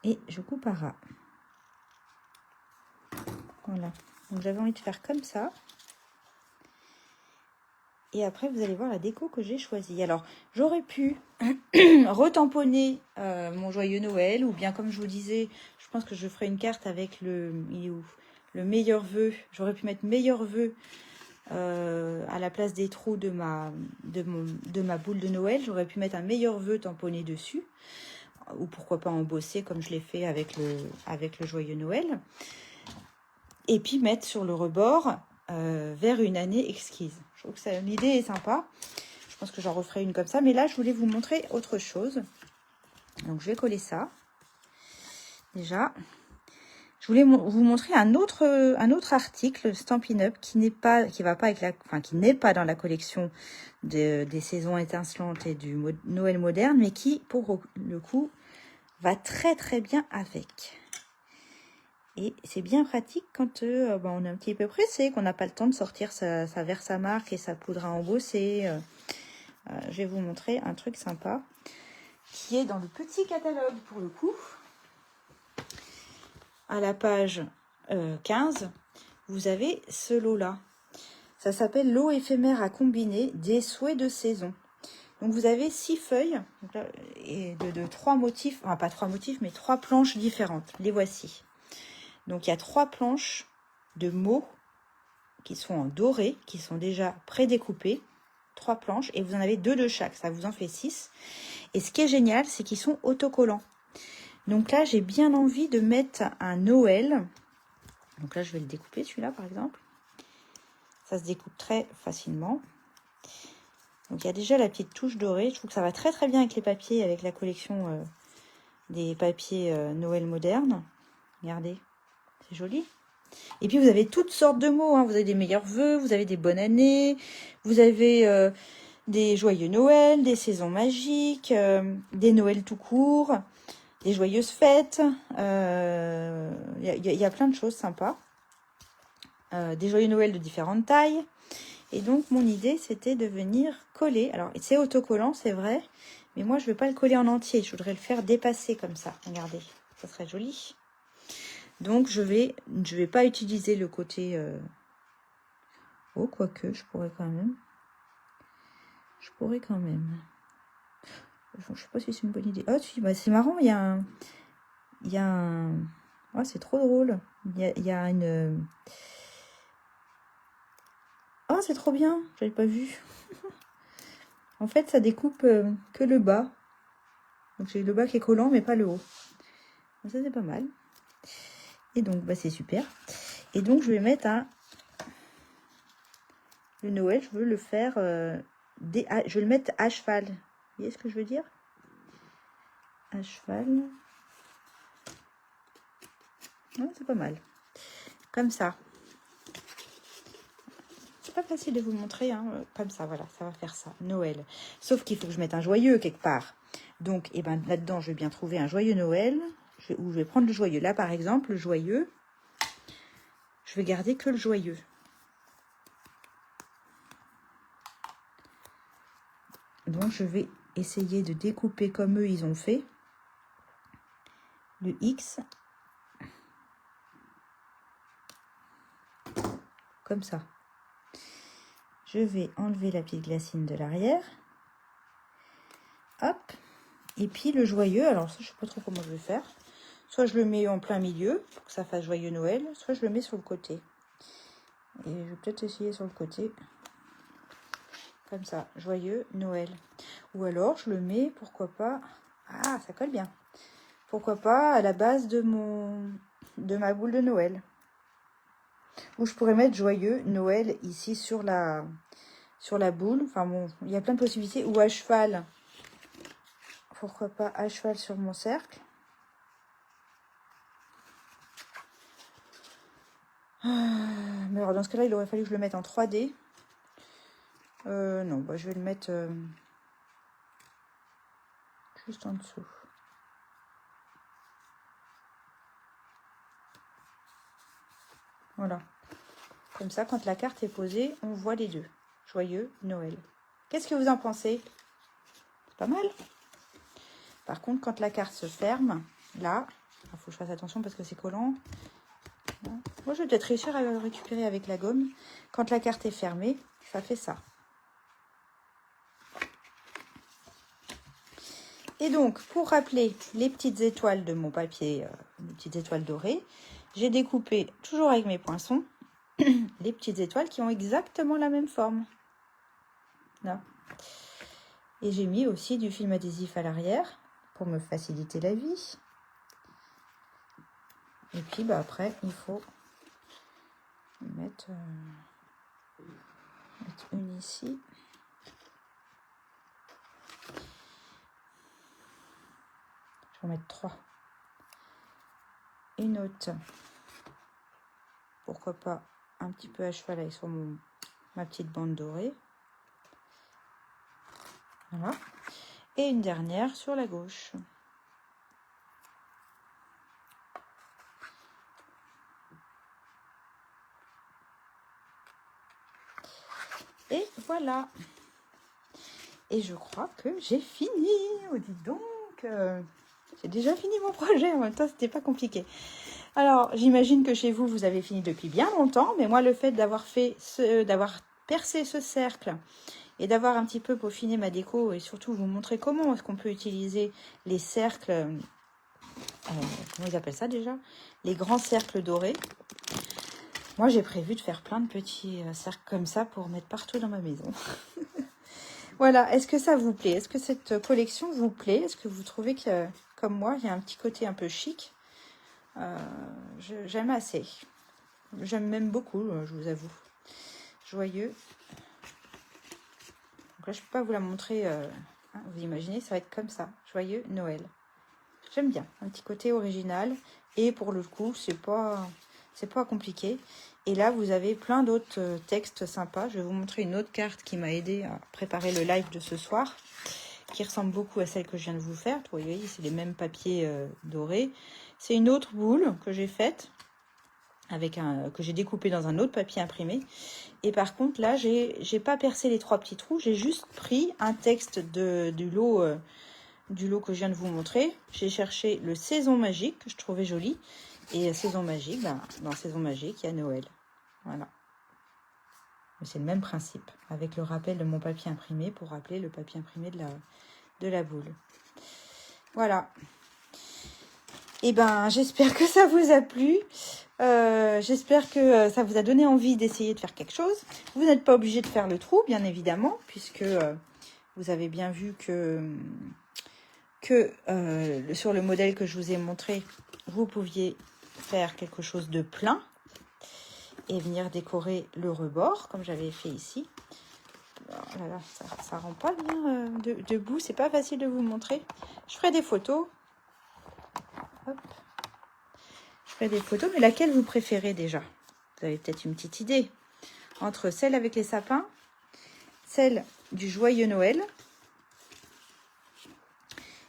Et je coupe à ras. Voilà. Donc j'avais envie de faire comme ça. Et après, vous allez voir la déco que j'ai choisie. Alors, j'aurais pu retamponner mon joyeux Noël. Ou bien, comme je vous disais, je pense que je ferai une carte avec le meilleur vœu. J'aurais pu mettre meilleur vœu à la place des trous de ma boule de Noël. J'aurais pu mettre un meilleur vœu tamponné dessus. Ou pourquoi pas embosser comme je l'ai fait avec le joyeux Noël. Et puis mettre sur le rebord vers une année exquise. Je trouve que l'idée est sympa. Je pense que j'en referai une comme ça. Mais là, je voulais vous montrer autre chose. Donc, je vais coller ça. Déjà, je voulais vous montrer un autre article Stampin' Up qui n'est pas dans la collection des saisons étincelantes et du Noël moderne, mais qui, pour le coup, va très très bien avec. Et c'est bien pratique quand on est un petit peu pressé, qu'on n'a pas le temps de sortir sa Versamark et sa poudre à embosser. Je vais vous montrer un truc sympa qui est dans le petit catalogue pour le coup. À la page 15, vous avez ce lot-là. Ça s'appelle lot éphémère à combiner des souhaits de saison. Donc vous avez 6 feuilles donc là, et de 3 motifs, enfin pas 3 motifs, mais 3 planches différentes. Les voici. Donc il y a 3 planches de mots qui sont en doré, qui sont déjà prédécoupées. 3 planches et vous en avez 2 de chaque, ça vous en fait 6. Et ce qui est génial, c'est qu'ils sont autocollants. Donc là, j'ai bien envie de mettre un Noël. Donc là, je vais le découper, celui-là, par exemple. Ça se découpe très facilement. Donc il y a déjà la petite touche dorée. Je trouve que ça va très très bien avec les papiers, avec la collection des papiers Noël moderne. Regardez, c'est joli. Et puis vous avez toutes sortes de mots, hein. Vous avez des meilleurs vœux, vous avez des bonnes années, vous avez des joyeux Noël, des saisons magiques, des Noëls tout court, des joyeuses fêtes. Y a plein de choses sympas. Des joyeux Noël de différentes tailles. Et donc mon idée c'était de venir coller. Alors c'est autocollant, c'est vrai, mais moi je ne vais pas le coller en entier. Je voudrais le faire dépasser comme ça. Regardez, ça serait joli. Donc je vais pas utiliser le côté oh, quoique je pourrais quand même. Je sais pas si c'est une bonne idée. Oh si, bah, c'est marrant, il y a un oh, c'est trop drôle. Il y a une oh, c'est trop bien, j'avais pas vu. En fait, ça découpe que le bas. Donc j'ai le bas qui est collant, mais pas le haut. Donc ça, c'est pas mal. Et donc, bah, c'est super. Et donc, je vais mettre le Noël, je veux le faire... je vais le mettre à cheval. Vous voyez ce que je veux dire? À cheval. Ouais, c'est pas mal. Comme ça. C'est pas facile de vous montrer, hein. Comme ça, voilà, ça va faire ça. Noël. Sauf qu'il faut que je mette un joyeux quelque part. Donc, eh ben, là-dedans, je vais bien trouver un joyeux Noël. Où je vais prendre le joyeux. Là, par exemple, le joyeux, je vais garder que le joyeux. Donc, je vais essayer de découper comme eux, ils ont fait. Le X. Comme ça. Je vais enlever la petite glacine de l'arrière. Hop. Et puis le joyeux, alors ça, je sais pas trop comment je vais faire. Soit je le mets en plein milieu, pour que ça fasse joyeux Noël, soit je le mets sur le côté. Et je vais peut-être essayer sur le côté. Comme ça, joyeux Noël. Ou alors, je le mets, pourquoi pas... Ah, ça colle bien. Pourquoi pas à la base de ma boule de Noël. Ou je pourrais mettre joyeux Noël ici sur la boule. Enfin bon, il y a plein de possibilités. Ou à cheval. Pourquoi pas à cheval sur mon cercle. Mais alors dans ce cas-là, il aurait fallu que je le mette en 3D. Non, bah, je vais le mettre juste en dessous. Voilà. Comme ça, quand la carte est posée, on voit les deux. Joyeux Noël. Qu'est-ce que vous en pensez? C'est pas mal. Par contre, quand la carte se ferme, là, il faut que je fasse attention parce que c'est collant. Moi, je vais peut-être réussir à le récupérer avec la gomme. Quand la carte est fermée, ça fait ça. Et donc, pour rappeler les petites étoiles de mon papier, les petites étoiles dorées, j'ai découpé, toujours avec mes poinçons, les petites étoiles qui ont exactement la même forme. Là. Et j'ai mis aussi du film adhésif à l'arrière pour me faciliter la vie. Et puis, bah, après, il faut mettre une ici. Je vais en mettre 3. Une autre. Pourquoi pas un petit peu à cheval avec sur ma petite bande dorée. Voilà. Et une dernière sur la gauche. Et voilà. Et je crois que j'ai fini. Oh, dis donc. J'ai déjà fini mon projet. En même temps, c'était pas compliqué. Alors, j'imagine que chez vous, vous avez fini depuis bien longtemps. Mais moi, le fait d'avoir percé ce cercle et d'avoir un petit peu peaufiné ma déco et surtout vous montrer comment est-ce qu'on peut utiliser les cercles, comment ils appellent ça déjà? Les grands cercles dorés. Moi, j'ai prévu de faire plein de petits cercles comme ça pour mettre partout dans ma maison. Voilà, est-ce que ça vous plaît? Est-ce que cette collection vous plaît? Est-ce que vous trouvez que comme moi, il y a un petit côté un peu chic. J'aime assez. J'aime même beaucoup, je vous avoue. Joyeux. Donc là, je ne peux pas vous la montrer. Vous imaginez, ça va être comme ça. Joyeux Noël. J'aime bien. Un petit côté original. Et pour le coup, c'est pas compliqué. Et là, vous avez plein d'autres textes sympas. Je vais vous montrer une autre carte qui m'a aidé à préparer le live de ce soir, qui ressemble beaucoup à celle que je viens de vous faire. Vous voyez, c'est les mêmes papiers dorés. C'est une autre boule que j'ai faite, que j'ai découpée dans un autre papier imprimé. Et par contre, là, j'ai pas percé les 3 petits trous. J'ai juste pris un texte du lot que je viens de vous montrer. J'ai cherché le Saison Magique, que je trouvais joli. Et Saison Magique, dans Saison Magique, il y a Noël. Voilà. C'est le même principe, avec le rappel de mon papier imprimé pour rappeler le papier imprimé de la boule. Voilà. Et j'espère que ça vous a plu. J'espère que ça vous a donné envie d'essayer de faire quelque chose. Vous n'êtes pas obligé de faire le trou, bien évidemment, puisque vous avez bien vu que sur le modèle que je vous ai montré, vous pouviez faire quelque chose de plein et venir décorer le rebord, comme j'avais fait ici. Oh là là, ça rend pas bien debout, c'est pas facile de vous montrer. Je ferai des photos. Hop. Je ferai des photos, mais laquelle vous préférez déjà? Vous avez peut-être une petite idée. Entre celle avec les sapins, celle du Joyeux Noël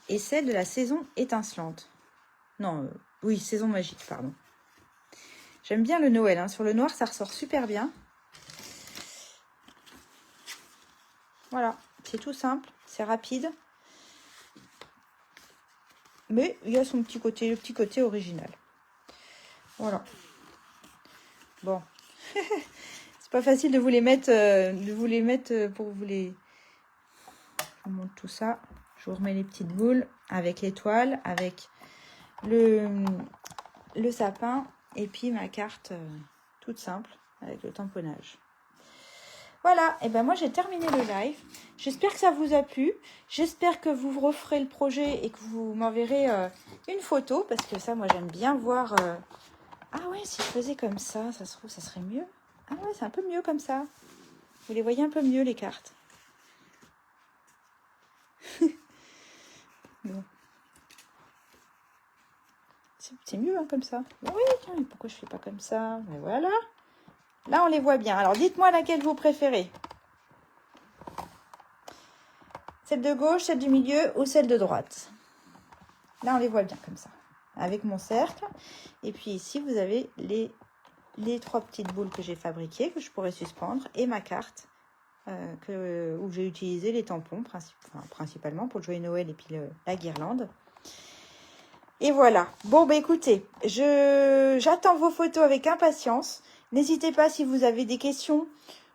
et celle de la saison étincelante. Non, oui, Saison Magique, pardon. J'aime bien le Noël, hein. Sur le noir, ça ressort super bien. Voilà, c'est tout simple, c'est rapide. Mais il y a son petit côté, le petit côté original. Voilà. Bon. C'est pas facile de vous les mettre, pour vous les... Je vous montre tout ça. Je vous remets les petites boules avec l'étoile, avec le sapin et puis ma carte toute simple avec le tamponnage. Voilà, et moi j'ai terminé le live. J'espère que ça vous a plu. J'espère que vous referez le projet et que vous m'enverrez une photo, parce que ça, moi j'aime bien voir. Ah ouais, si je faisais comme ça se trouve, ça serait mieux. Ah ouais, c'est un peu mieux comme ça. Vous les voyez un peu mieux, les cartes. Bon. C'est mieux hein, comme ça. Oui, tiens, mais pourquoi je fais pas comme ça? Mais voilà. Là, on les voit bien. Alors, dites-moi laquelle vous préférez. Celle de gauche, celle du milieu ou celle de droite? Là, on les voit bien comme ça. Avec mon cercle. Et puis ici, vous avez les 3 petites boules que j'ai fabriquées, que je pourrais suspendre. Et ma carte, où j'ai utilisé les tampons, principalement pour le Joyeux Noël et puis la guirlande. Et voilà. Bon, écoutez, j'attends vos photos avec impatience. N'hésitez pas si vous avez des questions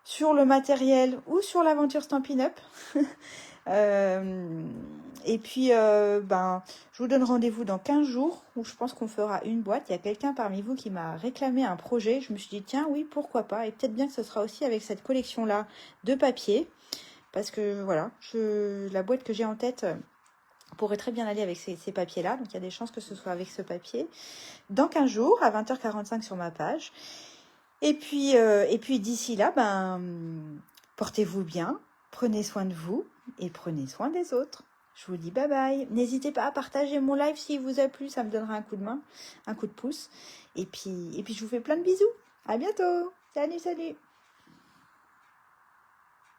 sur le matériel ou sur l'aventure Stampin' Up. Et puis, je vous donne rendez-vous dans 15 jours où je pense qu'on fera une boîte. Il y a quelqu'un parmi vous qui m'a réclamé un projet. Je me suis dit, tiens, oui, pourquoi pas. Et peut-être bien que ce sera aussi avec cette collection-là de papier. Parce que, voilà, la boîte que j'ai en tête pourrait très bien aller avec ces papiers-là. Donc, il y a des chances que ce soit avec ce papier. Dans 15 jours, à 20h45 sur ma page. Et puis d'ici là, portez-vous bien, prenez soin de vous et prenez soin des autres. Je vous dis bye bye. N'hésitez pas à partager mon live s'il vous a plu, ça me donnera un coup de main, un coup de pouce. Et puis je vous fais plein de bisous. À bientôt. Salut, salut.